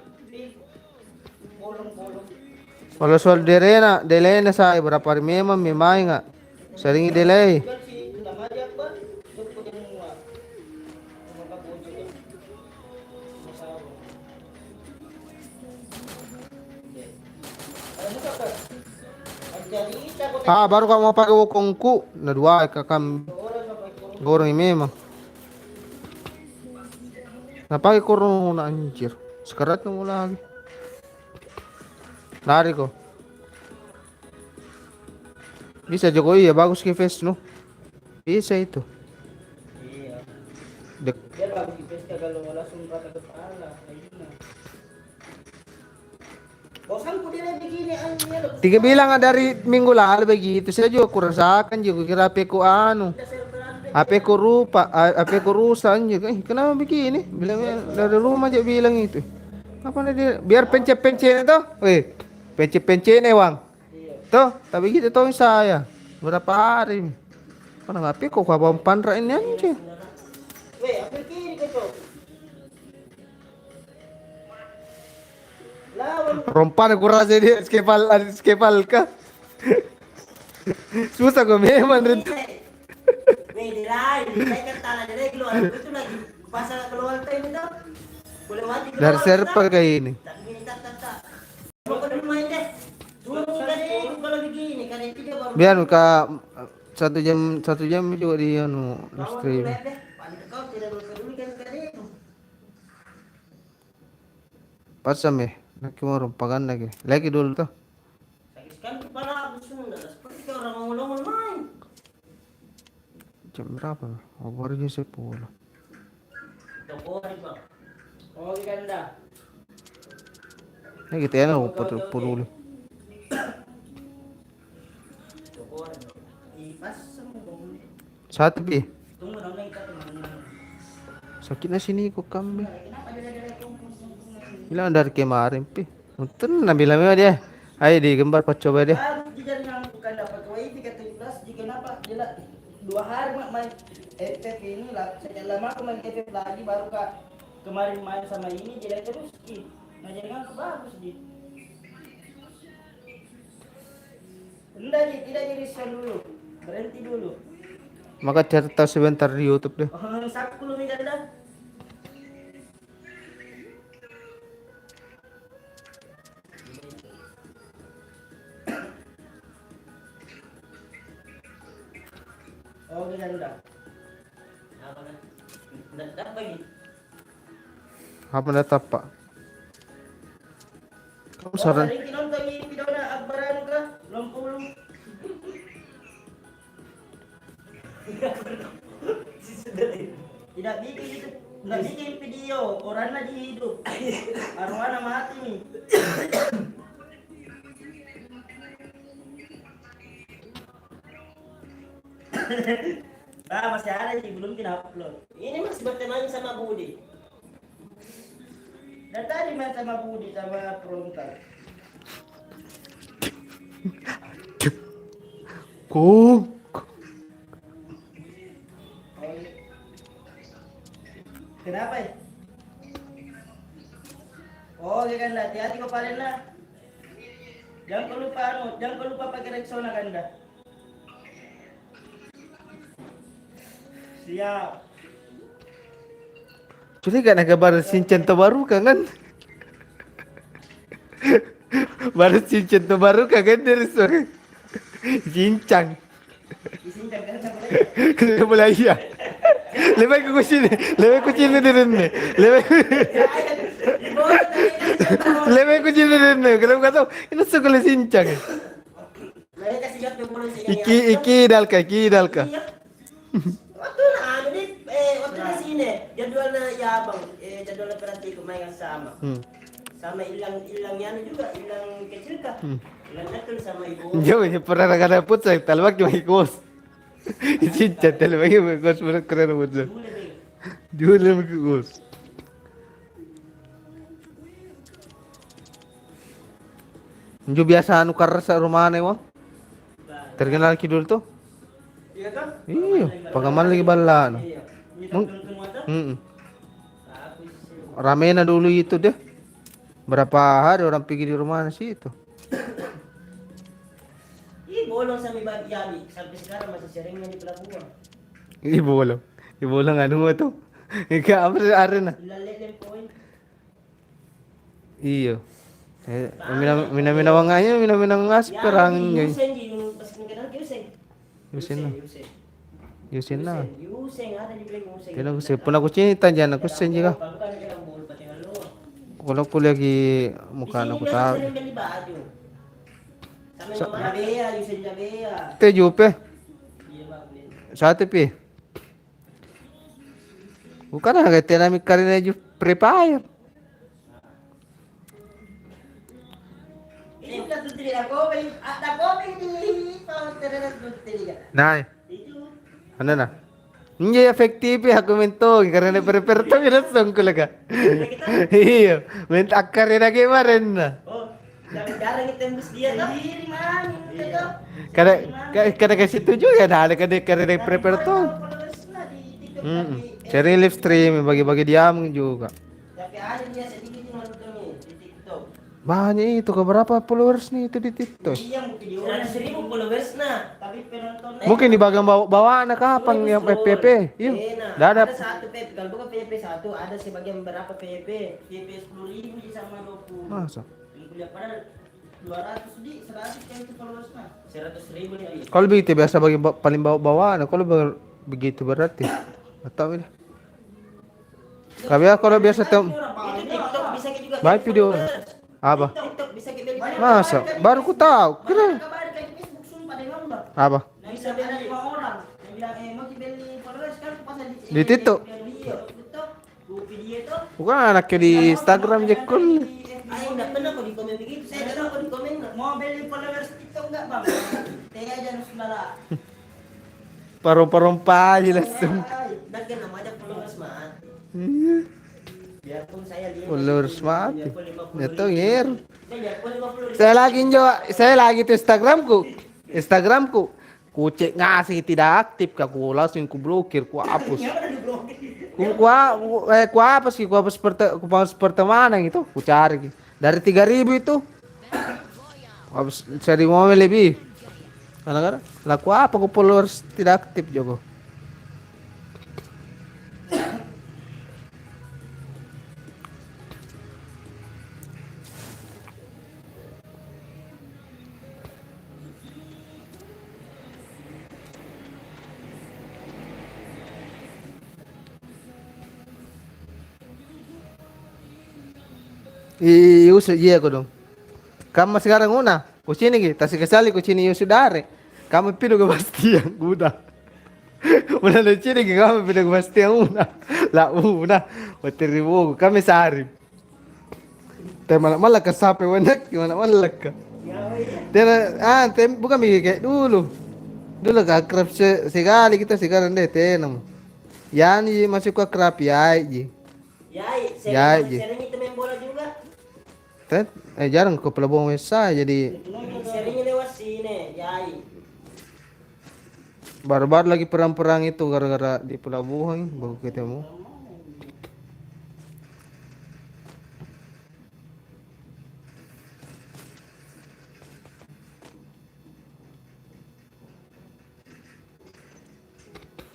Speaker 1: Kalau soal delay saya berapa hari memang main nggak sering delay. Baru kamu pakai wokongku, nah dua kakam. Goreng memang. Napake corona anjir. Sekarat mo lagi. Lari ko. Bisa Jokowi ya bagus ke face no. Bisa itu.
Speaker 2: Iya.
Speaker 1: Dek.
Speaker 2: Biar bagus di pesta kalau langsung rata kepala. Kayak gini. Bosan ku dia begini anjir.
Speaker 1: Tiga bilang dari minggu lalu begitu. Saya juga kurasakan juga kira HP ku anu. HP ku rupa, HP ku rusak anjir. Kenapa begini? Bilangnya dari rumah aja bilang itu. Apa dia? Biar pencet-pencet itu. Pencet-pencet nih, Wang.
Speaker 2: Iya.
Speaker 1: Tuh, tapi gitu tahu saya. Berapa hari? Mana HP kok kawan pandra ini anjir.
Speaker 2: Weh, apa kiri kau? Lawan.
Speaker 1: Rompan aku rasa dia skepal ka. Susah gue memang Rin.
Speaker 2: Weh, dirai, dirai kan tanah dirai keluar. Itu lagi pasal keluar time itu. Boleh mati keluar.
Speaker 1: Dari server kayak ini.
Speaker 2: Tak gini tak. Coba dulu main deh. Dulu kan kalau begini kan itu dia baru.
Speaker 1: Biar ka 1 jam juga di anu stream.
Speaker 2: Paling kau tidak dulu kan itu.
Speaker 1: Pasam ya. Nak mau rompakan lagi. Lagi dulu tuh.
Speaker 2: Sakit sekali kepala aku sudah. Seperti orang ngomong main.
Speaker 1: Jam berapa? Oh, baru jam 10.
Speaker 2: Toko hari bang. Oh ganda.
Speaker 1: Ini kita ya lupa tuh dulu.
Speaker 2: Toko hari. Ipas semua bang.
Speaker 1: Satu pi.
Speaker 2: Tunggu dong kita tunggu.
Speaker 1: Sakit na sini kok kambing.
Speaker 2: Kenapa dia
Speaker 1: Bilang dari kemarin pi. Untung nabilang memang dia. Ayo digambar pak coba deh.
Speaker 2: Jika yang bukan dapat WiFi ke 17 jika kenapa jelas 2 hari mak main FF ini lah sekian lama aku main FF lagi baru kak kemarin main sama ini jadi terus ki nah jangan bagus di enggak Ji, tidak jadi sound dulu berhenti dulu
Speaker 1: Maka cerita sebentar di YouTube deh.
Speaker 2: sakit dulu nih dah oh ganda apa kan enggak lagi
Speaker 1: Apa datap pak? Kamu
Speaker 2: oh
Speaker 1: saran?
Speaker 2: hari ini nonton ini video na akbaran ka lompulu tidak bikin itu nggak bikin video orang lagi hidup arwana mati nih masih ada sih belum kita upload ini masih berteman sama Budi dan tadi main sama Budi sama Frontal
Speaker 1: Kok?
Speaker 2: kenapa ya? Oh, ya kan hati-hati kau paling lah. Jangan lupa pakai Rexona kan dah. Siap.
Speaker 1: Jadi gak ada kabar Shinchan terbaru kan? Baru Shinchan terbaru kan dari sore. Shinchan.
Speaker 2: Isin jangan sampai.
Speaker 1: Kena mulai ya. Lebih ke sini di sini. Lebih ke sini di sini. Kalau kau tahu, ini sekolah Shinchan.
Speaker 2: Mereka kasih jawab yang boleh
Speaker 1: Iki dalka.
Speaker 2: Waktu nah, jadi waktu di sini jadwalnya ya bang, jadwalnya berarti main yang sama. Sama hilangnya juga hilang kecil kah? Hilang nakal sama ibu.
Speaker 1: Jauh ya pernah ada put saya talwak cuma ikut. Shinchan talwak ikut berat keren betul. Jualan ikut. Ju biasa anu karsa rumahane wah. Terkenal kidul tuh.
Speaker 2: Iya kan?
Speaker 1: Iya, pagaman lagi bala.
Speaker 2: Iya. Ini tonton semua tuh. Aku sih.
Speaker 1: Rame na dulu itu deh. Berapa hari orang pergi di rumah sih itu.
Speaker 2: Ih, bolong sama Ibu Yami. Sampai sekarang masih seringnya di pelabuhan.
Speaker 1: Ibu bolong anu mo tuh. Ika apa sih arena?
Speaker 2: Ilalelen poin.
Speaker 1: Iya. Mina wanganya, mina ngas perangnya.
Speaker 2: Yusen di pas kenal Yusen.
Speaker 1: Yusen lah.
Speaker 2: Yusen.
Speaker 1: Yusin na.
Speaker 2: Yuseng ada di bilang Yuseng.
Speaker 1: Kaya ko pun aku cinta dyan ako sen juga.
Speaker 2: Bukan yang bol pati ngalo.
Speaker 1: Kalau aku lagi mukha na ko
Speaker 2: Di sini
Speaker 1: tahu.
Speaker 2: sering beli baju. Sama Mama Bea, Yuseng Bea.
Speaker 1: Te jupe.
Speaker 2: Iya bang.
Speaker 1: Sa pi. Bukan na kaya namin karina ju prepare.
Speaker 2: Ini bukan tuh tidak komen, ada komen di terus tuh tidak.
Speaker 1: Nay,
Speaker 2: Itu
Speaker 1: ano na? Hindi effective aku minto karena prepare to minasong ko laga. Iyo, minta akarina kemarin na.
Speaker 2: oh, jarang tembus dia tuh. Sendiri man, itu.
Speaker 1: Kada kasi tujuh ya dahil kada prepare to. Sharing live stream bagi-bagi diam juga.
Speaker 2: Tapi ada dia sedikit yang nonton di TikTok.
Speaker 1: Banyak itu berapa followers nih itu di TikTok?
Speaker 2: Iya, mau video 100.000 followers nah, tapi penontonnya
Speaker 1: Mungkin di bagian bawah anak kapan yang FPP? Iya.
Speaker 2: Nah,
Speaker 1: Ada
Speaker 2: ada satu PP, kalau bukan PP satu, ada sebagian berapa PP, PP 10.000 sama 20.
Speaker 1: masa.
Speaker 2: Yang kuliah padahal 200 di 100 yang itu followers nah, 100.000 nih.
Speaker 1: Kalau begitu biasa bagi paling bawah anak. Kalau begitu berarti atau ini? Kalau biasa
Speaker 2: Itu TikTok bisa juga.
Speaker 1: baik video. Apa?
Speaker 2: TikTok bisa kita beli.
Speaker 1: Masa? Baru ku tahu. Kira
Speaker 2: Kabar kayak Facebook sumpah ada ngambak.
Speaker 1: apa?
Speaker 2: Nah, bisa beli 5 orang. Yang bilang mau dibeli followers kan pas
Speaker 1: Di TikTok?
Speaker 2: Iya, TikTok. Video itu.
Speaker 1: Bukan anaknya di Instagram jekul.
Speaker 2: Ayo enggak pernah kok di komen begitu. Saya enggak tahu kok di komen mau beli followers TikTok enggak, Bang? Teh aja saudara.
Speaker 1: Parompa aja langsung.
Speaker 2: Dan kan namanya followers mah.
Speaker 1: Iya.
Speaker 2: Biarpun saya lihat
Speaker 1: Followers mati. Itu ngir.
Speaker 2: biarpun 50.000.
Speaker 1: Saya lagi tuh Instagramku. Ku cek ngasih tidak aktif ku langsung ku blokir, ku hapus. Ku hapus ku hapus pertemanan gitu, ku cari. Dari 3.000 itu. Habis seri momen lebih. Kadang-kadang laku apa ku followers tidak aktif juga. Iusu iya ko dong. Kamu sekarang una, kusini ki, tasi kesali kusini iusu dare. Kamu pido ke Bastian, udah. Udah lu cini ki kamu pido ke Bastian una. La una, wateribu kami sehari. Tema malah ke sape wanak, gimana malah ka. Bukan mikir kayak dulu. Dulu ke akrab sekali kita sekarang deh tenam. Yani masuk ke akrab ya ji.
Speaker 2: Ya, sering itu main bola juga.
Speaker 1: Jarang ke pelabuhan Wesa jadi
Speaker 2: Seringnya lewat sini, Yai.
Speaker 1: baru-baru lagi perang-perang itu gara-gara di pelabuhan baru ketemu.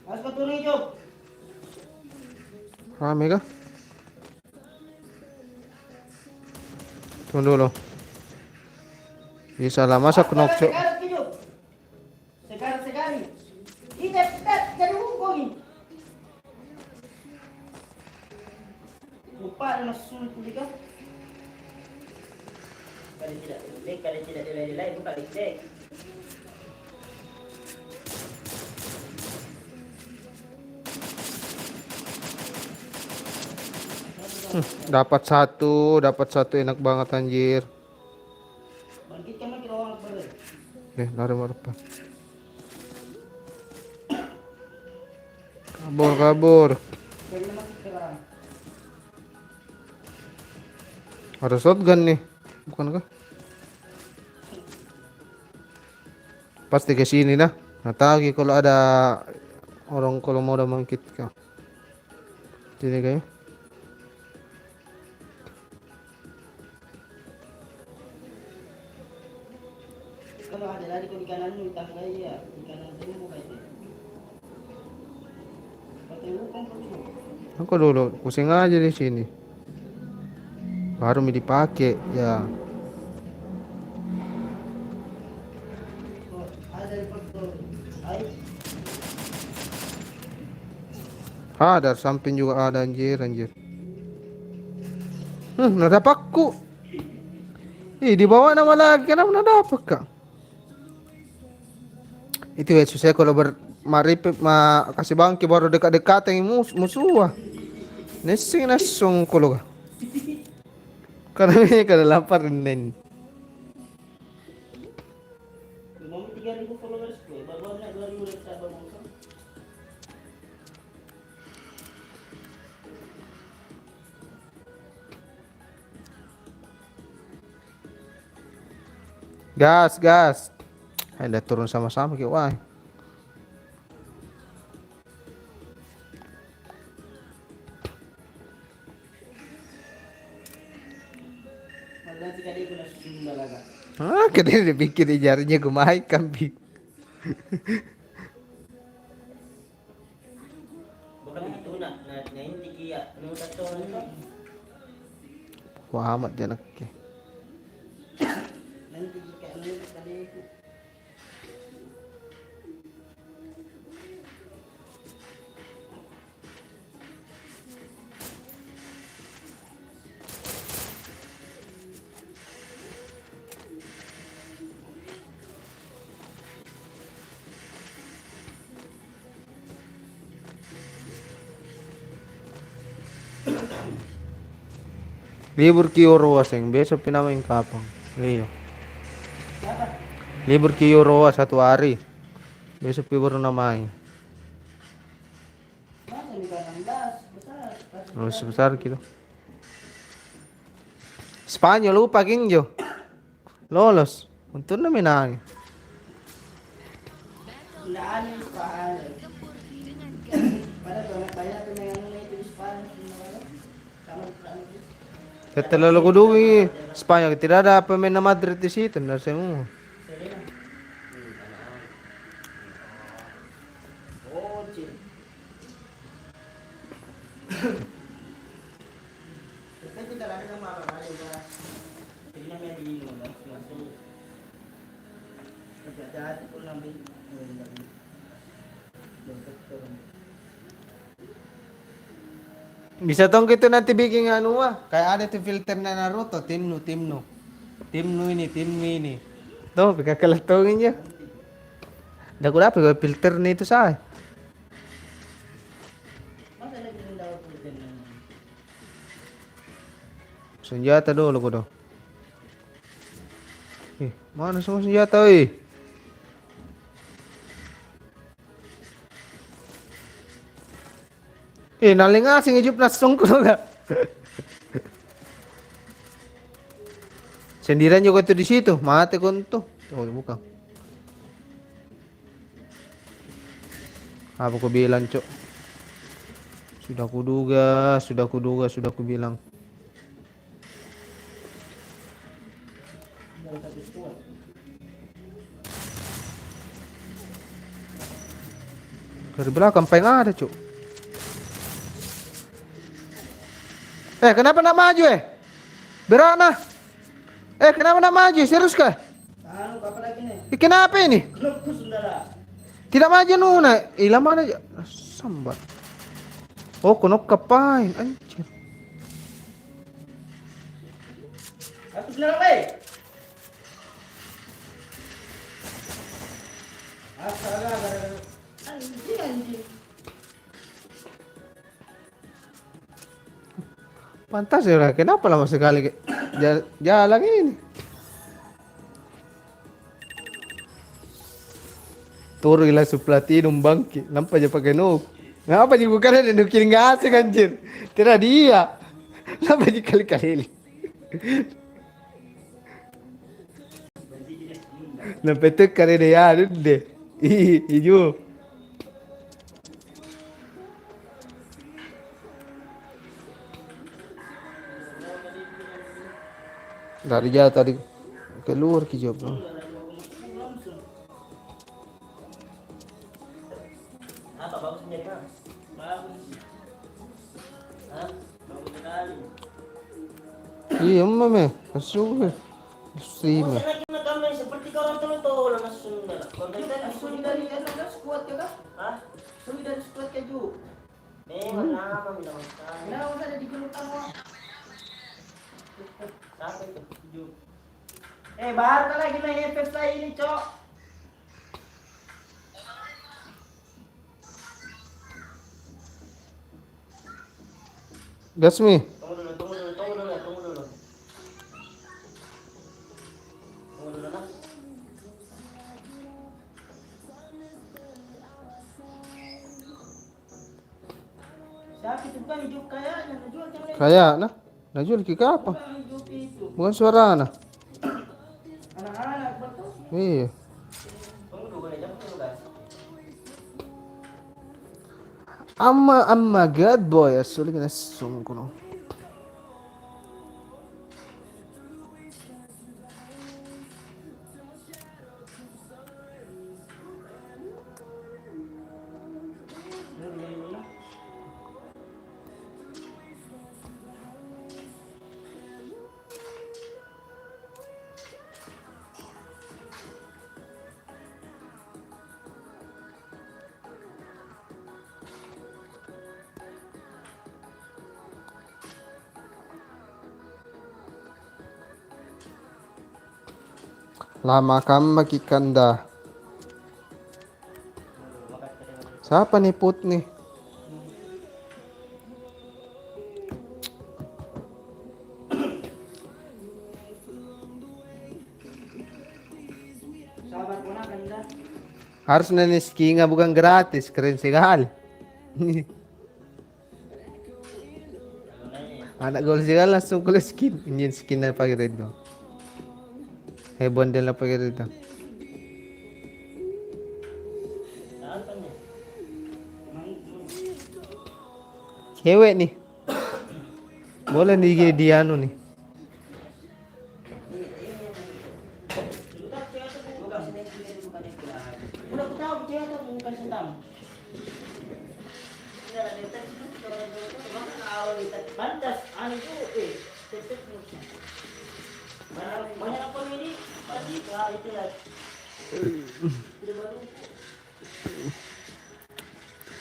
Speaker 2: Mas turun hijau.
Speaker 1: Rame kah? Tunggu dulu. Bisa lah masa kenok cok.
Speaker 2: Sekali. Ini jadi hukum. Lupa ada masuk publik kan? Kali tidak nilai bukan dicek.
Speaker 1: Dapat satu enak banget anjir.
Speaker 2: Bangkit kan lagi orang boleh.
Speaker 1: Lari apa? Kabur.
Speaker 2: Jadi masuk sekarang.
Speaker 1: Ada shotgun nih, bukan kah? Pasti ke sini dah. Nah, tahu kalau ada orang kalau mau udah mangkit kah? Sini kayaknya.
Speaker 2: Kalau ada lari ke kanan di tangga ya, di kanan itu buka itu. Pakai hukum kok.
Speaker 1: Aku dulu pusing aja di sini. Baru mau dipakai ya.
Speaker 2: Ada di foto. Hai.
Speaker 1: Dari samping juga ada anjir. Nadapakku. Di bawah nama lagi kenapa nadapak kak? Itu ya susah kalau maripip kasih bangki baru dekat-dekat yang musuh. Nesing nasung kulo ka. Karena ini kada lapar nen.
Speaker 2: Mau 3.000 followers gue, baru na 2.000 ulit sa abang mo.
Speaker 1: Gas. Udah turun sama-sama kayak wah.
Speaker 2: Maganda si Kadi ko na susunod talaga.
Speaker 1: Kadang dia pikir di jarinya kumahai kambing.
Speaker 2: Baka ito na hindi kaya. Ano tato ano?
Speaker 1: Wah amat dia anak.
Speaker 2: Nanti kaya ano Kadi ko.
Speaker 1: Libur Kiyorowa seng besok pinamain kapang. Iya. Libur Kiyorowa 1 hari. Besok pi baru namanya.
Speaker 2: Masa ni ka ng gas? Besar.
Speaker 1: Besar gitu. Spanyol lupa kinjo. Lolos. Untuk na minang.
Speaker 2: Naan yung paan. Para to nagbayad to may ano na ito paan.
Speaker 1: Terlalu kudugi Spanyol tidak ada pemain Madrid di situ nggak semua.
Speaker 2: Oh, chill. Tapi talaga ng mga kanayo ba? Hindi na may dino na. Nagdadaan ko lang din.
Speaker 1: Bisa tong gitu nanti bikin anu kayak ada tuh filter na Naruto timnu ini tuh bika keletongin ya dah ko dapat gawin filter na itu say
Speaker 2: Masa lagi yung daw po din.
Speaker 1: senjata dulu ko do mana semua senjata naling asing hidup nasong ko na. Sendirian juga tuh di situ, mati ko tuh. Oh, bukan. Apa ko bilang, Cok? Sudah kuduga, sudah ku bilang. Dari belakang pengen ada, Cok. Kenapa nak maju Berana? Kenapa nak maju? Serius kah?
Speaker 2: Ano ka pala gini?
Speaker 1: Kenapa ini?
Speaker 2: Klub ko sundara.
Speaker 1: Tidak maju nuna. Lama aja. Sambat. Oh, kunok kapain. Anjir.
Speaker 2: Ako sundara ba Astaga. Anjing.
Speaker 1: Pantas ya, kenapa lama sekali jalan ini? Turun lah su platinum bangki, nampak aja pakai nuk. Ngapa juga bukan ada nukin nggak asik anjir? Tidak dia, nampak aja kali-kali. Nampak tuh kali dia ada deh, hijau. Dari jauh tadi keluar kijab.
Speaker 2: Apa bagus menjadi mas? Bagus. Hah? Bagus sekali.
Speaker 1: Iya mame, kasih stream.
Speaker 2: Lagi nagamay seperti kau orang tolong mas sundara. Konten
Speaker 3: Sulit dari ano na squat ka ka?
Speaker 2: Hah?
Speaker 3: Sulit dari squat ka ju.
Speaker 2: Kenapa usah ada di grup kamu? Siapa itu? Baru lagi main FPS ini, Cok.
Speaker 1: That's me.
Speaker 2: Tunggu dulu. Tunggu dulu, nah. Siapa itu bukan hidup kayaknya, jual yang lain.
Speaker 1: Kayak nah. Najul kika apa?
Speaker 2: Bukan hidup itu.
Speaker 1: Bukan suara nah.
Speaker 2: Anak-anak betul.
Speaker 1: Iya.
Speaker 2: Tunggu dulu, boleh jam dulu, guys.
Speaker 1: Amma god boy sulit na sungkuno. Lama kami makikanda. Siapa nih Put nih?
Speaker 2: Sahabat mo na, ganda.
Speaker 1: Harus nih ski nga bukan gratis, keren sekali. Anak gol sekali langsung kulit skin, ingin skin na pakai red. Bundle na pakai red.
Speaker 2: Saan pa niya?
Speaker 1: Cewek nih. Boleh di anu nih.
Speaker 2: Udah aku tahu dia tuh bukan sentam. Pantas, anu itu, tetep musuh. Banyak apa ini? Pasti itu ya.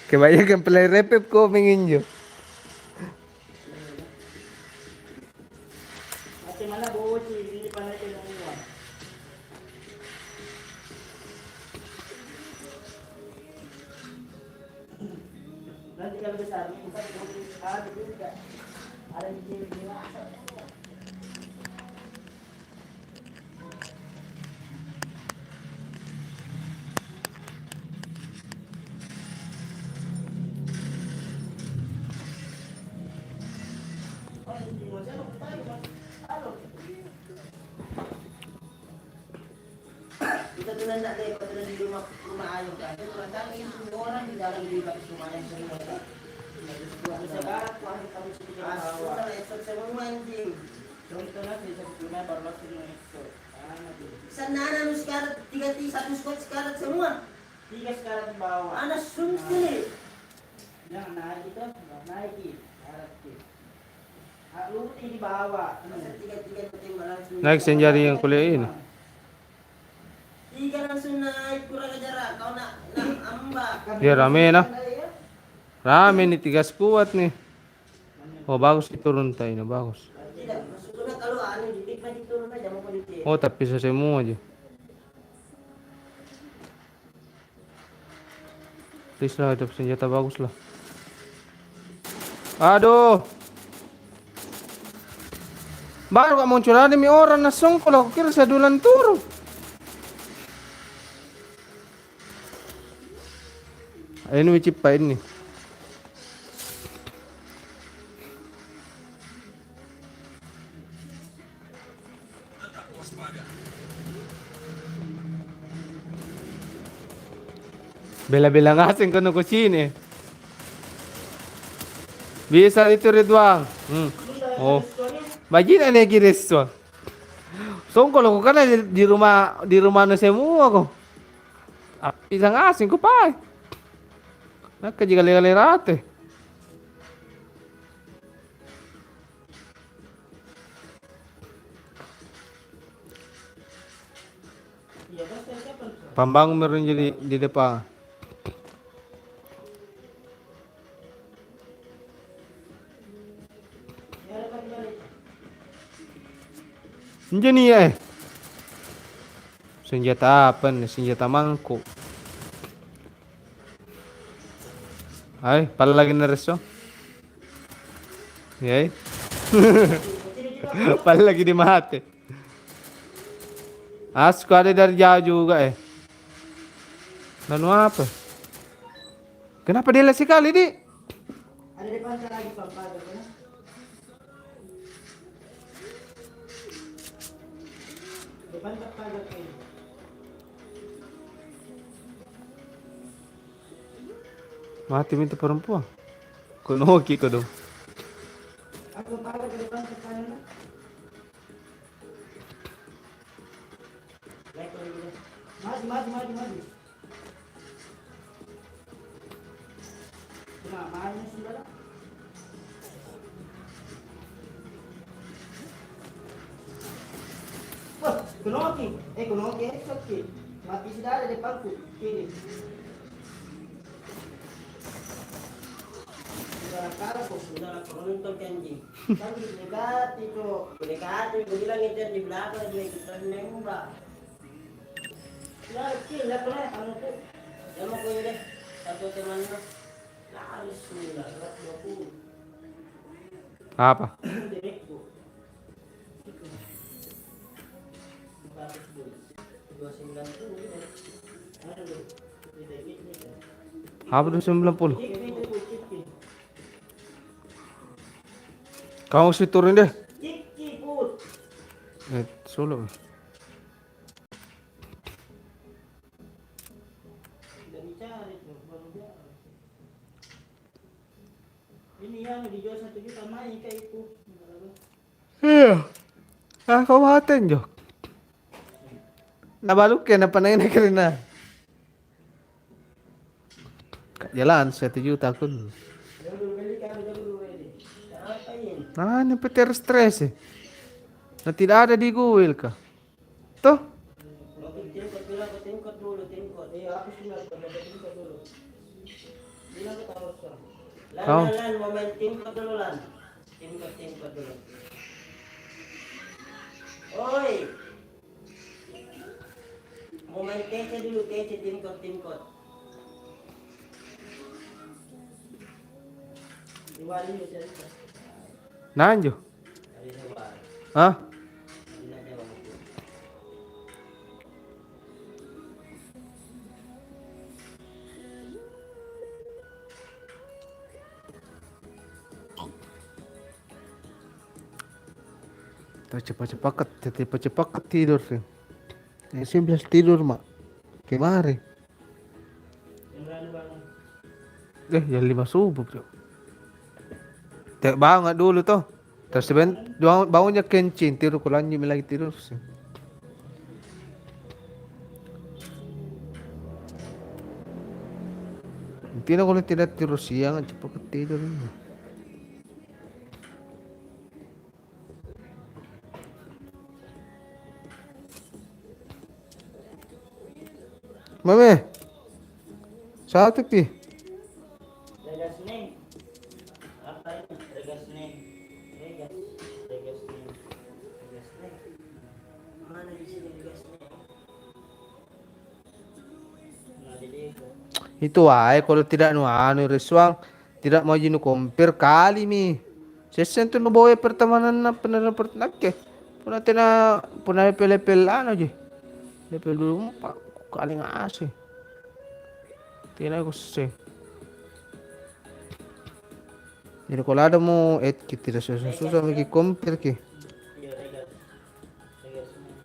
Speaker 1: Kebanyakan play repep ko menginjo.
Speaker 2: Ate mana bawa sih, hindi pa natin ang iwan. Nanti kalau besar, kita ada juga. Ada di sini. Kita tulen tak deh, kalau tulen di rumah ayam kan. Itu kan semua orang di dalam di rumah ayam semua. Sekarang kuah kami sudah bawa. Semua anjing. Contohnya bisa cuma baru itu. Sana anu sekarang 1 squad sekarang semua. 3 sekarang di bawah. Anak sungsi. Yang naik itu, naik lu di bawah.
Speaker 1: Naik senjari yang kuliah ini.
Speaker 2: 3 langsung naik, kurang ajar kau nak ambak.
Speaker 1: Ya rame nah. Rame nih 3 squad nih. Oh bagus diturun tayo na bagus.
Speaker 2: Tidak, maksudnya kalau anu di turun aja mau politik.
Speaker 1: Oh tapi sa semua aja. Please lah ada senjata bagus lah. Aduh. Baru gak muncul ada mi orang na songkol aku kira saya dulan turun. Ini wicip pa ini. Bela-bela ngasing ko nung kusine. Bisa itu Ridwan. Oh. Bajin ane giresto. Songkol ko kana di rumah na semua ko. Bisa ngasing ko pa. Nakajigali-gali rate. Pambangun meron di depan. Senjata nih ya. Senjata apa nih? Senjata mangkuk. Hai, pala lagi nereso. Ya. Pala lagi di mati. Asku ada dari jauh juga Lalu apa? Kenapa dia lesi kali di?
Speaker 2: Ada di pantai lagi pagar kan? Depan pagar kayak.
Speaker 1: Mati minta perempuan. Konoki ko dong.
Speaker 2: Aku pagar ke depan ke kanan. Maju. Namanya saudara. Wah, kunoki, sakit. Mati sudah ada depanku, kiri. Sudah kalah kok, sudah nonton anjing. Kan dekat itu, gue bilang itu di belakang dia kita nembak. Ya, kira lah, anu tuh. Dia mau gue deh, satu temannya. Laris sudah, 20.
Speaker 1: Apa?
Speaker 2: Direkku. 290. Aduh, gitu.
Speaker 1: Apa tuh 90? Kamu sih turun deh.
Speaker 2: Ciki put.
Speaker 1: Solo.
Speaker 2: Tidak dicari tuh, baru dia. Ini yang dijual 1 juta main kayak itu.
Speaker 1: Iya. Kau haten jo. Nabaluk ya na panay na karina. Jalan 1 juta kun. Ini peter stres Na tidak ada di Google ka. Tuh.
Speaker 2: Tingkot dulu. Aku sudah tingkot dulu. Bilang ke tahu sekarang. Lan, momen tingkot dulu lan. Tingkot dulu. Oi. Momen TC dulu, tingkot. Diwali yo cerita.
Speaker 1: Nanjo. Hah? Cepat-cepat tidur sih. Yang 11 tidur mak. Kemarin. Jam 5 subuh bro. Bangun dulu tuh. Terus bangunnya kencing tidur ko lanjut lagi tidur sih. Tidak kalau tidak tidur siang cepat tidur. Mame. Satu pi.
Speaker 2: Regas nih. Apa ini? Regas nih. Mana di sini regas nih? Nah, jadi
Speaker 1: Itu kalau tidak Riswang tidak mau jinu kompir kali mi. Sesen tu no bawa pertemanan na pernah ke. Pernah lepel aja. Lepel dulu pak kali ngasih. Tidak aku sih. Jadi kalau ada mau kita tidak susah lagi kompir ke.
Speaker 2: regas nih.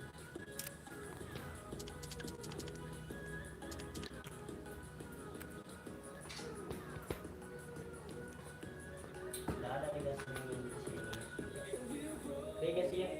Speaker 2: Tidak ada regas nih di sini. Regas ya.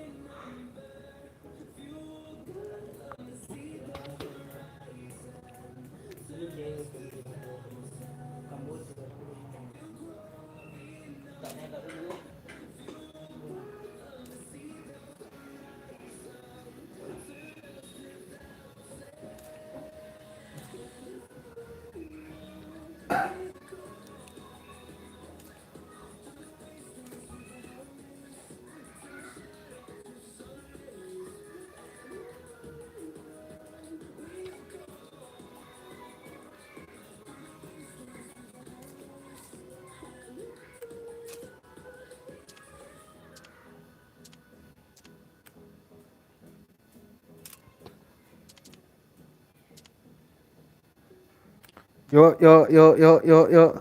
Speaker 1: Yuk, yuk, yuk, yuk, yuk, yuk.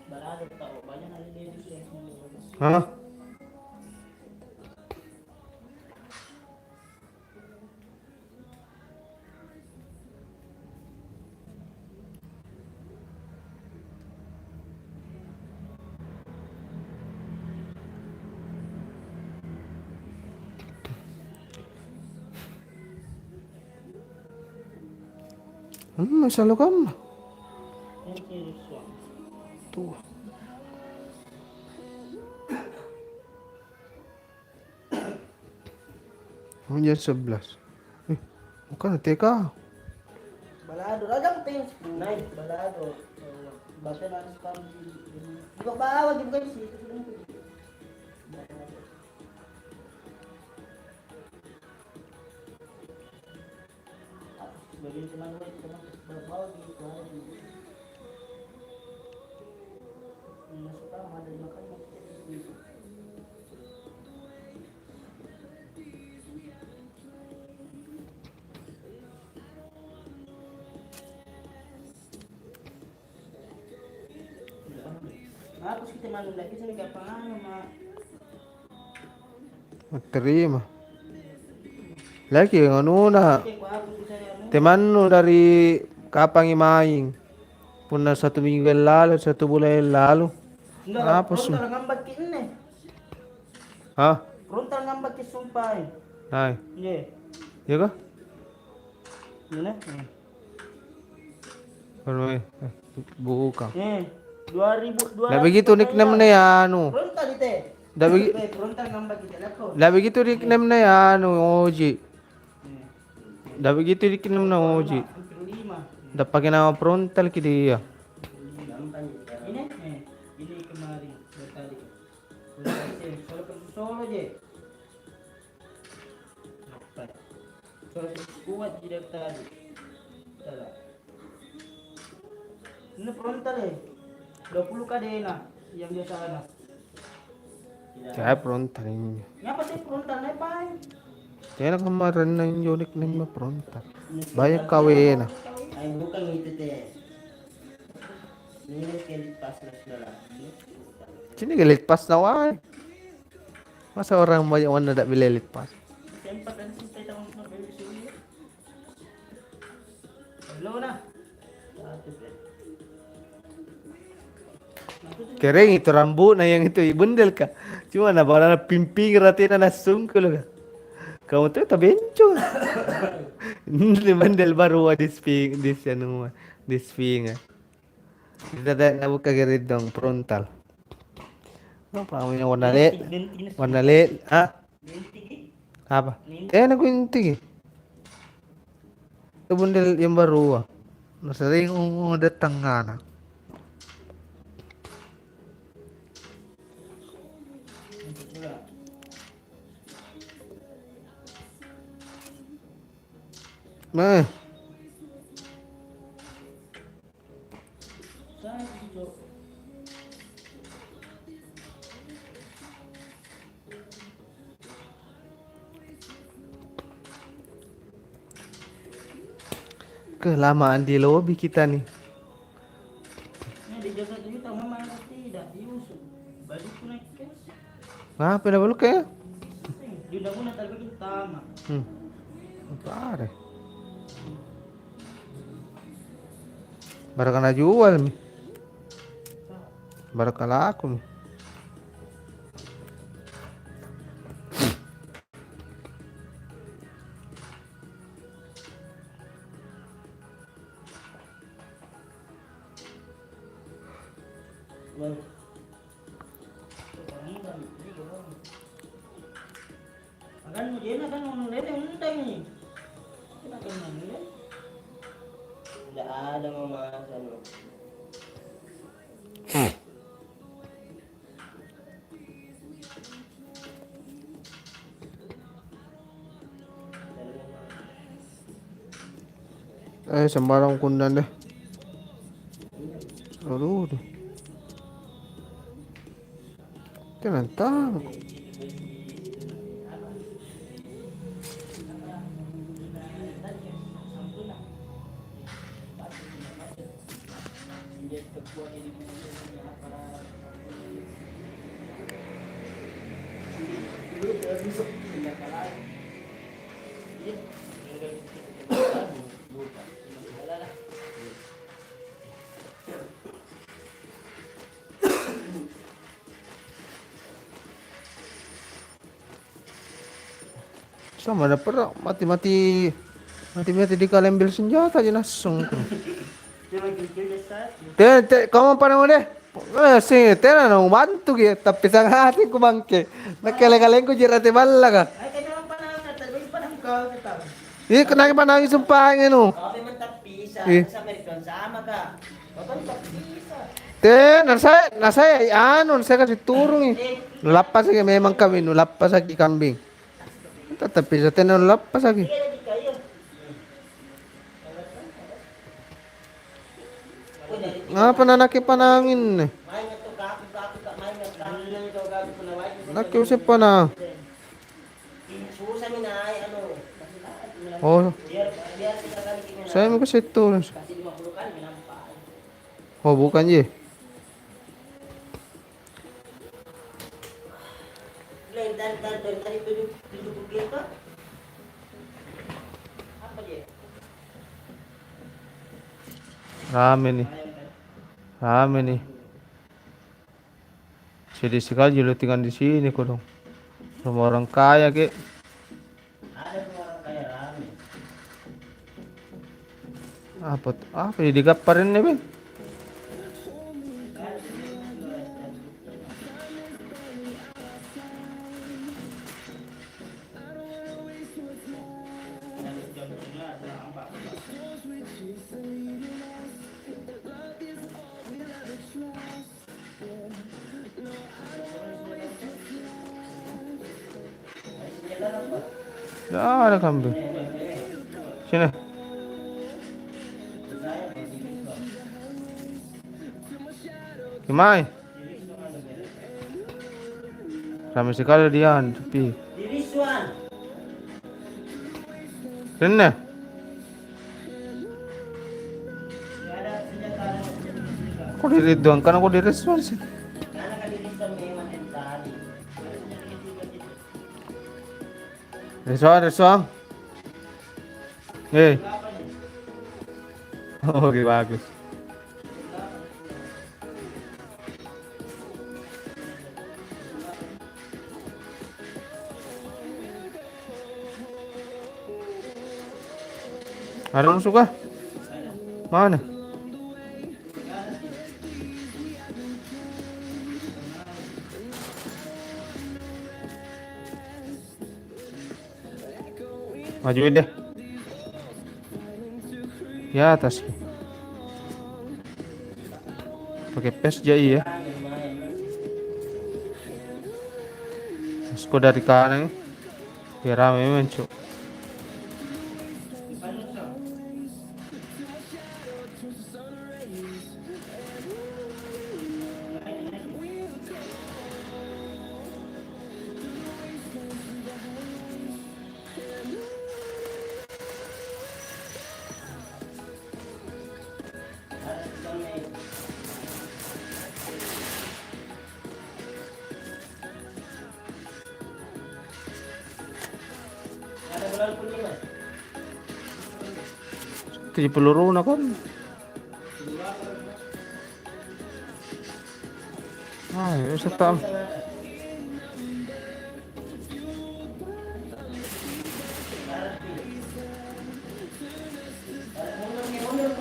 Speaker 2: Balado tao, banyak na ladies yang
Speaker 1: Hah? Selalu kamu.
Speaker 2: yang serius suang.
Speaker 1: Tuh. Jam 11. Bukan TK.
Speaker 2: Balado, ragang pins, night, balado. Basta na spam di ba bawag di ba guys? Ito sila mo. Bagian teman gue itu teman bawag gitu ada di. Masuk kamar ada makan. Tapos kita malam lagi sini gak pangano
Speaker 1: Terima. Lagi yang anu na.
Speaker 2: Oke, ko ako bisa ano.
Speaker 1: Teman nu dari kapang imaing. Puna 1 minggu yang lalu, 1 bulan yang lalu.
Speaker 2: Enggak,
Speaker 1: Apa sih?
Speaker 2: frontal ngambag ki ini.
Speaker 1: Hah?
Speaker 2: Frontal ngambag ki sumpah.
Speaker 1: Hai.
Speaker 2: Iya.
Speaker 1: Ya kah?
Speaker 2: Gimana?
Speaker 1: Ano buka.
Speaker 2: 2000
Speaker 1: Dah begitu nickname na ya anu.
Speaker 2: Frontal ite.
Speaker 1: Dah begitu.
Speaker 2: Frontal ngambag kita lako.
Speaker 1: Dah begitu nickname na ya anu Oji. Dah begitu nickname na Oji.
Speaker 2: 5.
Speaker 1: Dah pakai nama frontal ki dia.
Speaker 2: Ini? Ini kemarin tadi. Solo je. Solo kuat je tadi. Salah. Ini frontal 20 kadena yang dia sana.
Speaker 1: Saya frontal ini.
Speaker 2: Ngapa sih frontal na pa?
Speaker 1: Kaya kemarin na yung nickname na frontal. Banyak kawin na.
Speaker 2: Ay bukan itu teh. Ini kelit pas lah.
Speaker 1: Sini galit pas na wai. Masa orang banyak warna tak bila lit pas.
Speaker 2: Sempat dan sampai tahun na baby suyo. Hello na.
Speaker 1: Kering itu rambut na yang itu bundel ka. Cuma na bala na pimping rati na nasungkul ka. Kamu tuh tak bencong. Ini bundel baru di sping di anu di sping. Kita tak nak buka gerit dong frontal. Apa namanya warna let, ah? Apa? Nak kunting. Itu bundel yang baru. Sering datang anak. Meh. Kelamaan di lobby kita nih.
Speaker 2: Ini dijaga dulu tahu mana tidak diusut. Baju pun naik kes.
Speaker 1: Ngapa dah belum kayak?
Speaker 2: Di undang undang tadi kita tama.
Speaker 1: Pare. Baru kena jual nih. Baru kalah aku nih.
Speaker 2: Baik. Akan mo din akan mo nila yung untay ni. Akan mo nila. Tidak ada memasan.
Speaker 1: sembarang kundan deh. Aduh, tenang. Sama ada perang mati-mati di kalian ambil senjata aja langsung. Kamu apa nama deh? Sih, tena nang bantu gitu, tapi sang hati ku bangke. Nakale-kalen ku jirate balla ka.
Speaker 2: Ay, kaya naman panahon na, talagang panahon ka, kita.
Speaker 1: Kenapa panangin sumpah ano?
Speaker 2: Okay, man tapisa, sa American, sama ka. Kapag tapisa.
Speaker 1: Nasa saya kasih turun Lapas lagi memang kami lapas lagi kambing. Tetapi sa tenan lapas lagi.
Speaker 2: Kaya di kayo.
Speaker 1: Ngapa na nakipanangin?
Speaker 2: May nga to, kapi ka, may nga kapi lang ito, kapi pa na white.
Speaker 1: Nakiusip pa na.
Speaker 2: Susa mi na ay, ano,
Speaker 1: Oh,
Speaker 2: biar sila kalikin na.
Speaker 1: saya mo kasi turun.
Speaker 2: Kasi di mapulukan, minampaan.
Speaker 1: Oh, bukan ye.
Speaker 2: Dari tujuh ka? Apa dia?
Speaker 1: Rame nih. Sedih sekali tinggal di sini kok dong. Rumah orang kaya ke.
Speaker 2: Ada semua orang kaya rame.
Speaker 1: Apa ya digaparin nih, Ben? Ya ada kambing. Sini. Gimana? Ramai sekali dia, tapi.
Speaker 2: Diriswan.
Speaker 1: Kena.
Speaker 2: Nggak ada senjata.
Speaker 1: Kok diri doang? Kan aku direspon sih.
Speaker 2: Karena kan diriswan memang yang tadi.
Speaker 1: Resuang. Oke, bagus. Ada musuh kah? Mana? Majuin deh. Ya atas. Pakai pes jai ya. Sko dari kanan. Biar rame mencuk.
Speaker 2: Ada bulan kuning mas.
Speaker 1: 70 na kon. Ay, isa tam.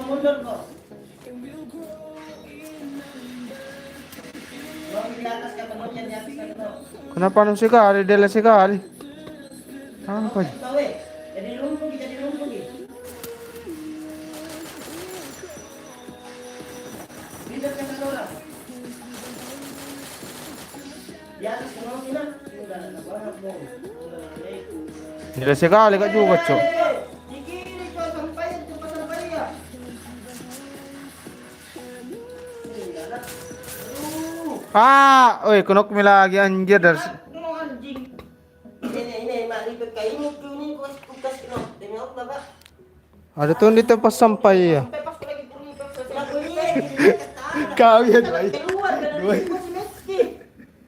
Speaker 2: Mundur kok. Di atas ka penonton, di atas ka penonton.
Speaker 1: Kenapa nung sekali? Dela sekali. Apa?
Speaker 2: Tahu jadi lumpuh di. Bisa ka sa orang. Di atas penonton na. Sudah na banget mo.
Speaker 1: Dela sekali ka juga, cok.
Speaker 2: Dikiri ko sampai itu pasal ya.
Speaker 1: Ah, oi, kunok mi lagi anjir dari
Speaker 2: Mau anjing.
Speaker 3: Ini mak ribet kayak ini tuh ini kulkas kena demi Allah pak.
Speaker 1: ada tuh di tempat sampah ya.
Speaker 2: Sampai pas aku lagi bunyi pas selesai
Speaker 3: Lagu ini
Speaker 2: bunyi.
Speaker 1: Kau ya
Speaker 2: Kita lagi keluar dan
Speaker 1: Dua.
Speaker 2: di situ masih miskin.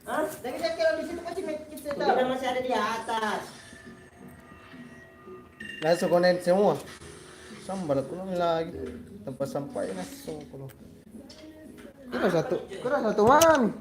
Speaker 3: Hah?
Speaker 2: Tapi saya kira di situ masih miskin saya tahu.
Speaker 3: Kita masih ada di atas.
Speaker 1: Langsung konen semua. Sambal kunok mi lagi. Tempat sampah ini langsung kunok. Kira satu man.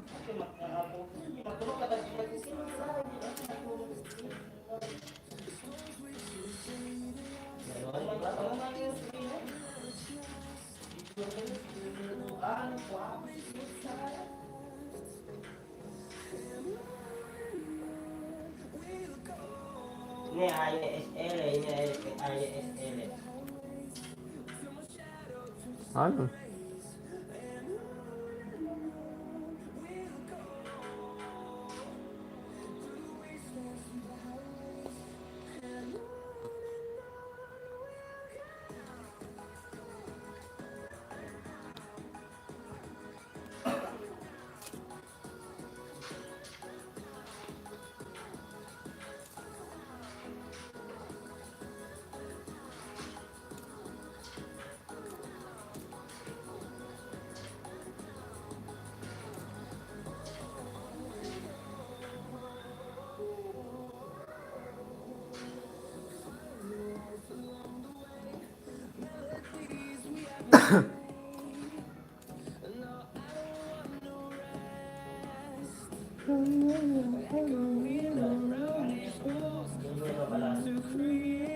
Speaker 3: Ini AYSL, ini AYSL.
Speaker 1: Anu.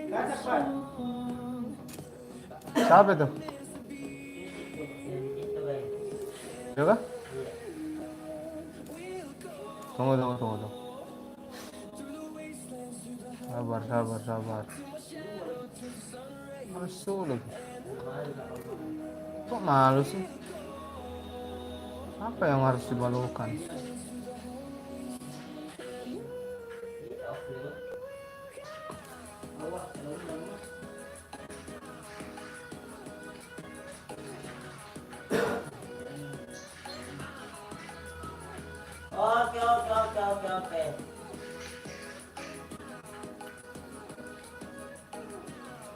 Speaker 2: Kasak Pak.
Speaker 1: Siapa itu?
Speaker 3: Itu guys.
Speaker 1: Coba. Tunggu. Sabar. Masuk lagi. Kok malu sih? Apa yang harus dibalukan?
Speaker 3: Oke.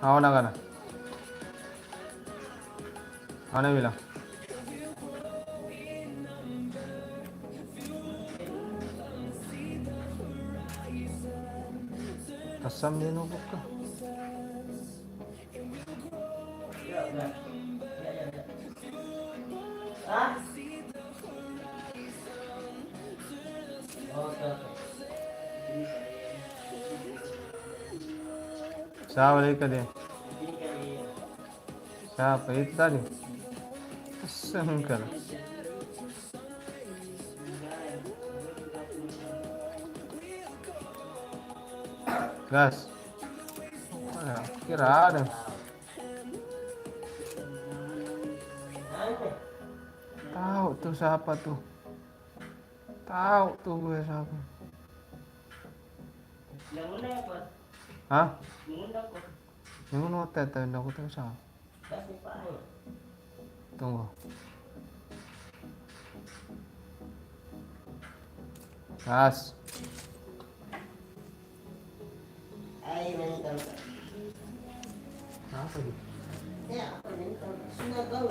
Speaker 1: Mana? Mana bilang? Asam dia nubuk kah?
Speaker 3: Hah? Oke.
Speaker 1: Siapa lagi dia?
Speaker 3: Ini kali.
Speaker 1: Siapa itu tadi? Sengkel. Gas. Ya, kira ada. Tahu tuh siapa tuh? Tahu tuh gue siapa?
Speaker 2: Yang mana ya Pak?
Speaker 1: Hah?
Speaker 2: Mengundang kok.
Speaker 1: Ini notet tapi aku tahu siapa.
Speaker 3: Kasih Pak.
Speaker 1: Tunggu. Gas.
Speaker 3: Ayo mental.
Speaker 1: Apa dia?
Speaker 3: Ya, apa mental? Sudah tahu.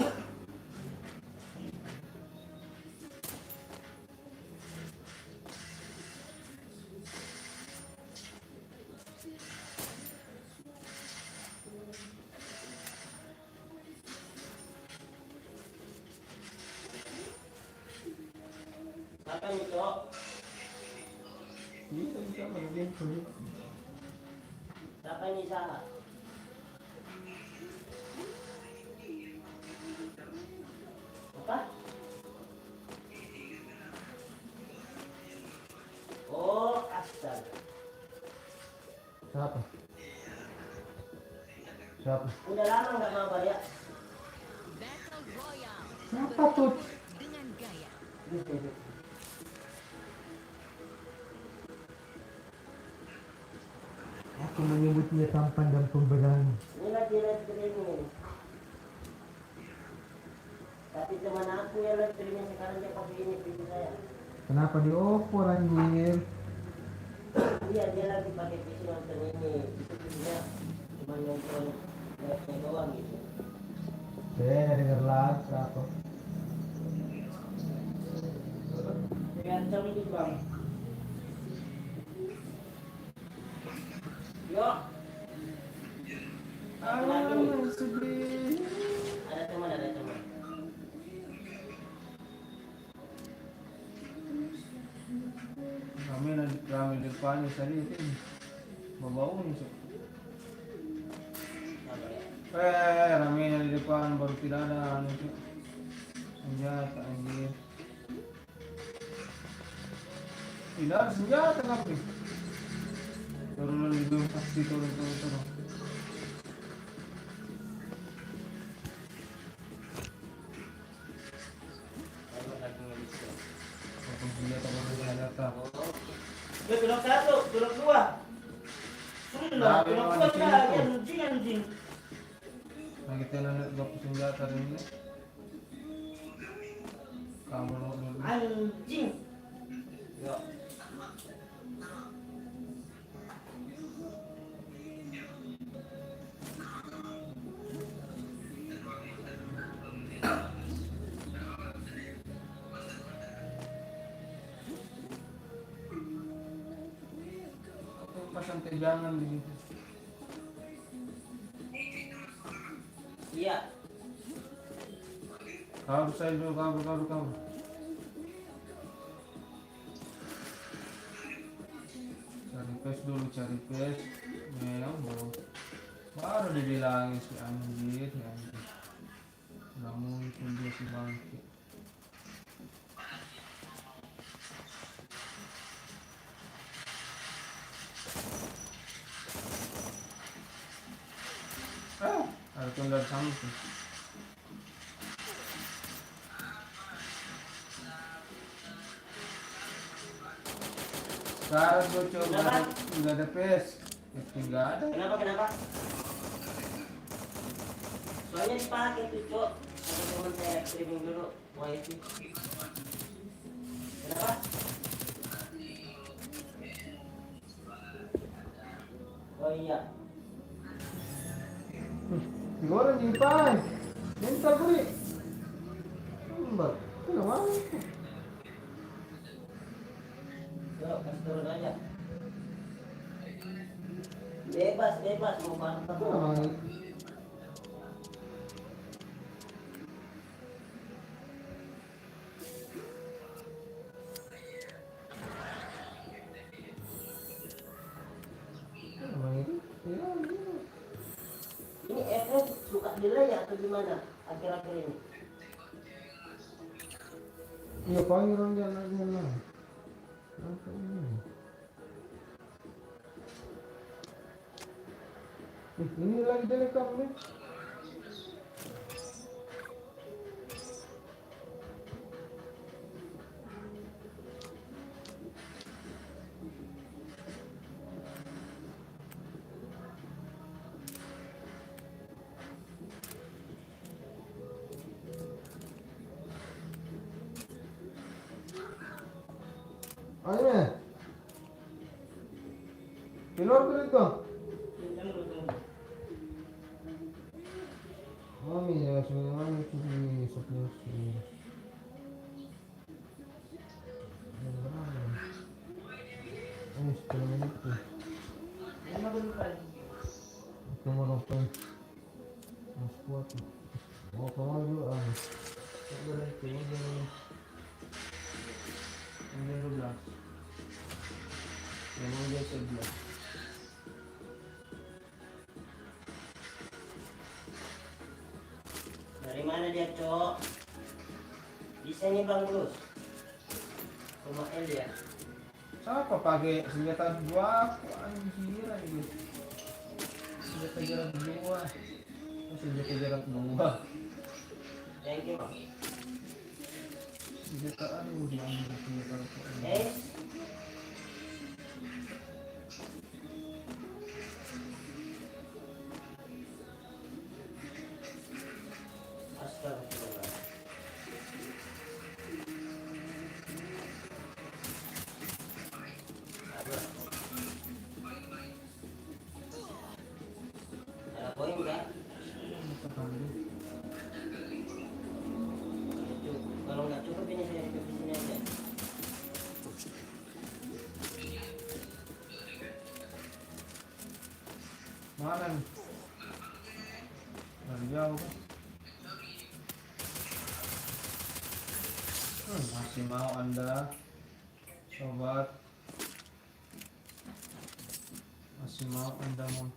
Speaker 3: Apa nih, Cok? Siapa ini salah? Apa? Oh, asal.
Speaker 1: Siapa? Siapa?
Speaker 3: Udah lama nggak mau ya?
Speaker 4: Battle Royale
Speaker 1: Siapa tuh?
Speaker 4: dengan gaya.
Speaker 1: Aku menyebutnya tampan dan pemberani.
Speaker 3: Ini lagi live streaming. Tapi teman aku yang live streaming sekarang dia pakai ini video saya.
Speaker 1: Kenapa dioper anjir?
Speaker 3: Iya, dia lagi pakai PC nonton ini. Itu dia cuma nonton webnya doang gitu.
Speaker 1: Saya nggak denger lagu apa.
Speaker 2: Dengan jam itu bang. Yuk. Lagi nih.
Speaker 1: Sedih.
Speaker 3: Ada teman, ada teman.
Speaker 1: Kami depannya tadi itu bau nih.
Speaker 3: Apa ya?
Speaker 1: Ramenya di depan baru tidak ada anu itu senjata anjir. Tidak ada senjata tapi turun dulu pasti turun.
Speaker 3: Apa lagi ngelisnya?
Speaker 1: Apa senjata baru senjata.
Speaker 2: Dia tulok satu, tulok dua. Sudah,
Speaker 1: Nah,
Speaker 2: tulok
Speaker 1: memang
Speaker 2: dua
Speaker 1: di sini
Speaker 2: dah.
Speaker 1: tuh.
Speaker 2: Anjing.
Speaker 1: Nah kita nak gak senjata ini. Kamu dulu.
Speaker 2: Anjing.
Speaker 3: Yuk.
Speaker 1: Pasang tegangan di situ.
Speaker 3: Iya.
Speaker 1: Kabur saya dulu kabur. Cari pes. Memang baru dibilangin si anjir. Nggak mungkin dia si bangkit. Ada kendal samping. Sekarang gue coba nggak ada pes. Itu nggak ada.
Speaker 3: Kenapa? Soalnya dipakai tuh, Cok. Ada teman saya streaming dulu, wifi. Kenapa? Oh iya.
Speaker 1: Goreng nyimpan. Minta beri. Mbak, kenapa?
Speaker 3: Yuk, kasih turun aja. Bebas mau bantah. Ini efek suka delay ya atau gimana akhir-akhir ini?
Speaker 1: Iya panggil orang jalan lah. Apa ini? Ini lagi direkam nih. Ayo, keluar dulu itu. Mami ya sebenarnya itu di sebelah sini. Ini 10 menit tuh. Aku mau nonton. Mas kuat. Mau kemana dulu ah? Udah itu udah. Ini 12. Yang udah 11.
Speaker 3: Dari mana dia, Cok? Desainnya bagus. Rumah L ya.
Speaker 1: Siapa pakai senjata dua? Aku anjir anjir. Senjata jarak dua. Senjata jarak dua.
Speaker 3: Thank you.
Speaker 1: Senjata anu diambil senjata rokok.
Speaker 3: Astagfirullah.
Speaker 1: mana nih? Dari jauh kan? Masih mau Anda, sobat? Masih mau Anda mau?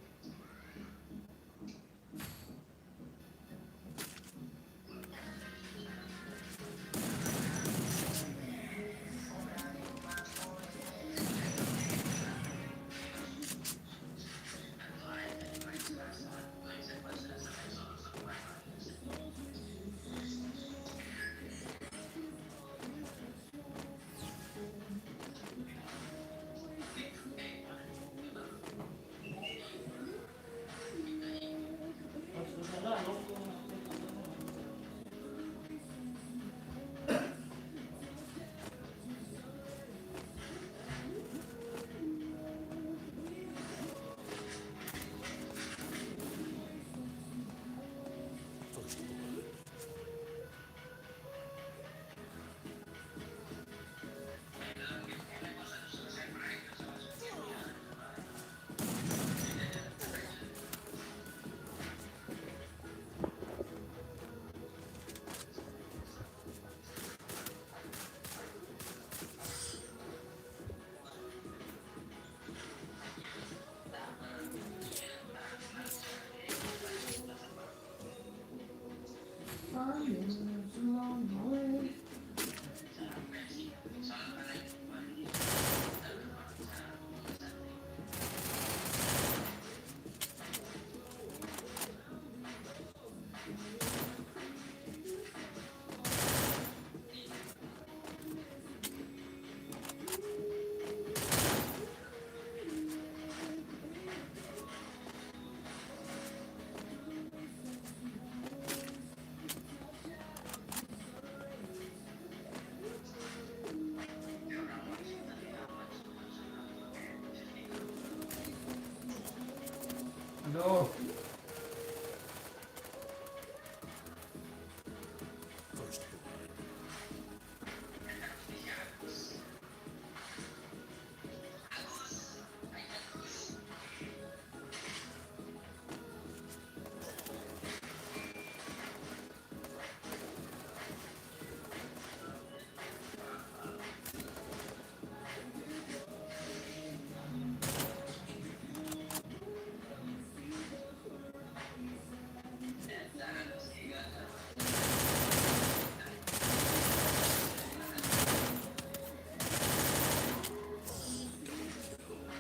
Speaker 1: Aduh.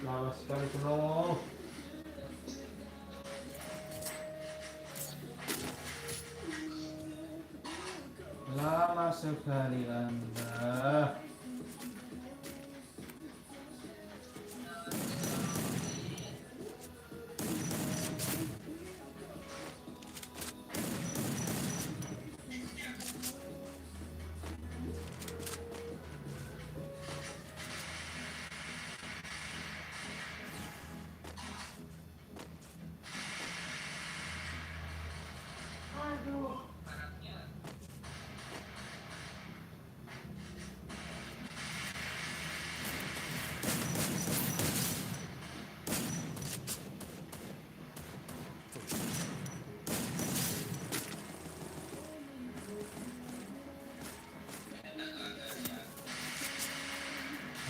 Speaker 1: Lama sekali penuh. Lama sekali Anda.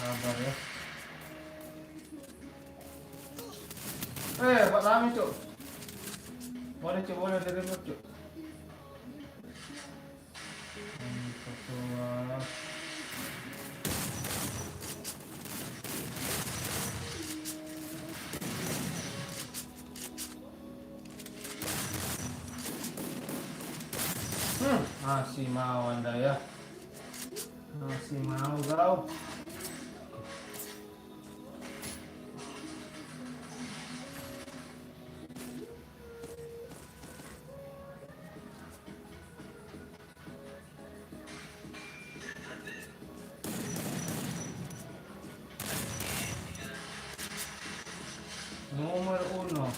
Speaker 1: Sabar ya. Pak Rami cuk. Boleh cuk, boleh dari remote cuk. Ketua. Masih mau Anda ya. Masih mau kau. Nomor uno.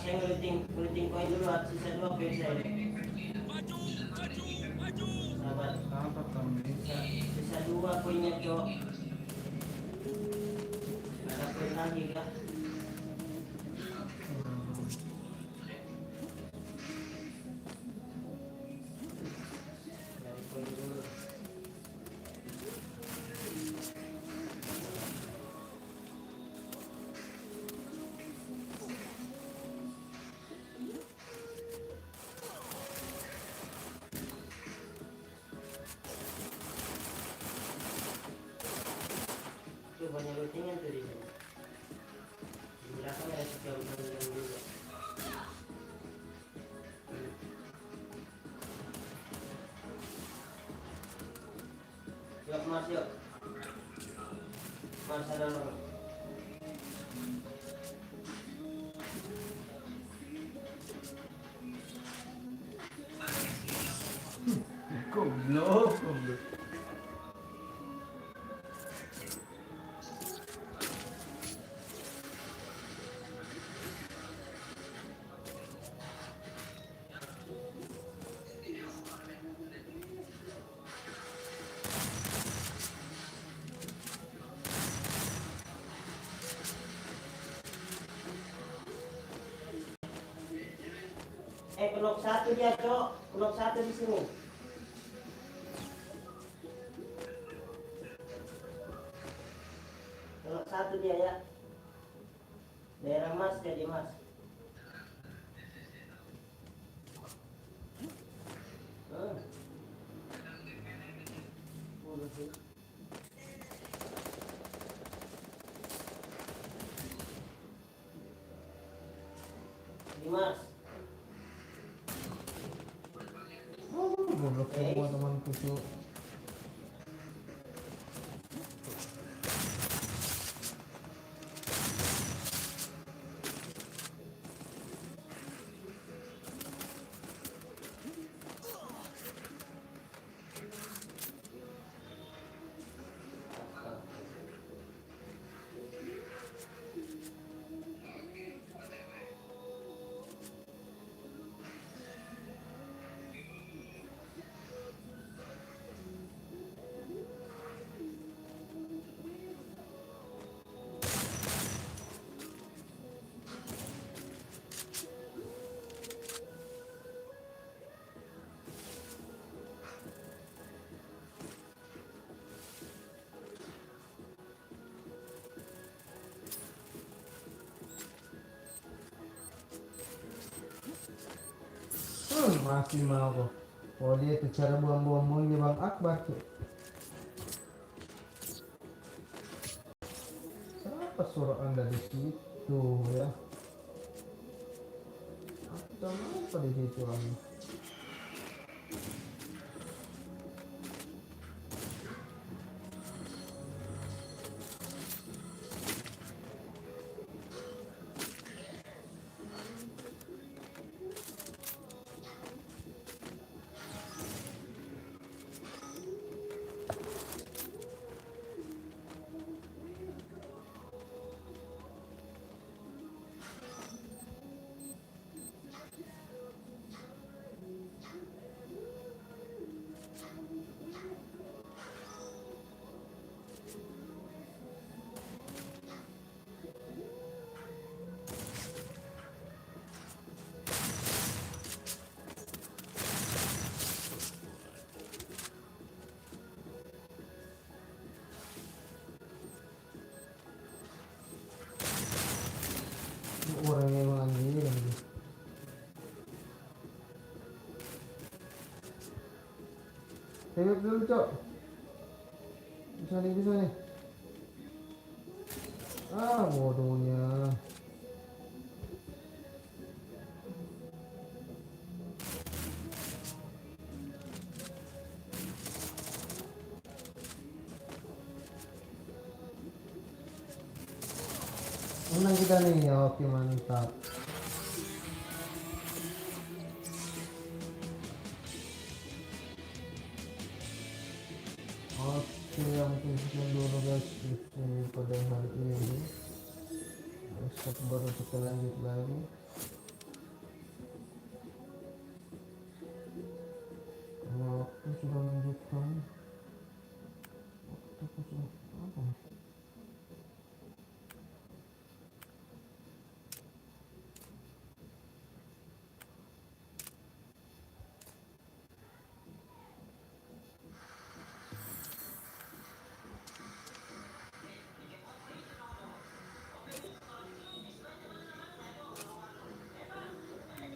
Speaker 3: saya ngulitin koin dulu, sisa 2 koin saya. Sahabat,
Speaker 1: Apa kamu bisa?
Speaker 3: sisa 2 koinnya cok. Ada koin lagi kah? Dari koin dulu. Tuh banyak lootingan tuh di sini. Di belakang ada sekian juga. Yuk mas yuk. Mas ada orang.
Speaker 1: Goblok.
Speaker 3: Knock 1 dia cok. Knock 1 di sini. Knock 1 dia ya. Daerah mas jadi mas. Dimas.
Speaker 1: Goblok semua temanku tuh. Masih mau kok. Oh dia itu cara buang-buangnya Bang Akbar tuh. Kenapa suruh anda di situ ya? Apa apa di situ anda? Orangnya emang anjing lagi. Tengok dulu cok. Bisa nih. Ah bodohnya. Menang kita nih ya, oke mantap. Oke, mungkin sekian dulu guys ini pada hari ini. Besok baru kita lanjut lagi. sudah melanjutkan. Waktu sudah apa?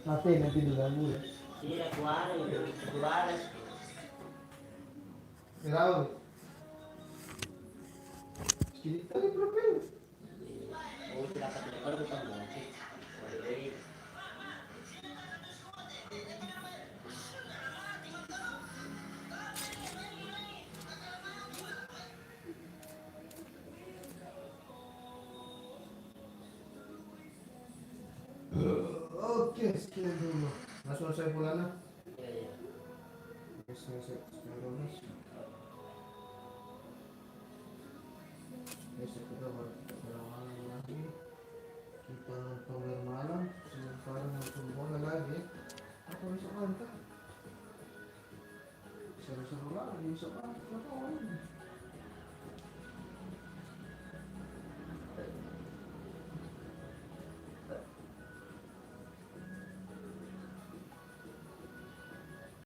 Speaker 1: Nanti diganggu ya.
Speaker 3: Iya, kuara itu, kuara.
Speaker 1: Grabe. Kita di profil.
Speaker 3: Oh, itu dapat itu kalau kita mau sih. Boleh.
Speaker 1: Oke, sekian dulu. Langsung saya pulang lah.
Speaker 3: Iya, iya.
Speaker 1: Saya 12. Besok kita baru malam lagi. Kita nonton malam. Sekarang nonton bola lagi. Apa besok nanti? Seru-seru lagi besok nanti.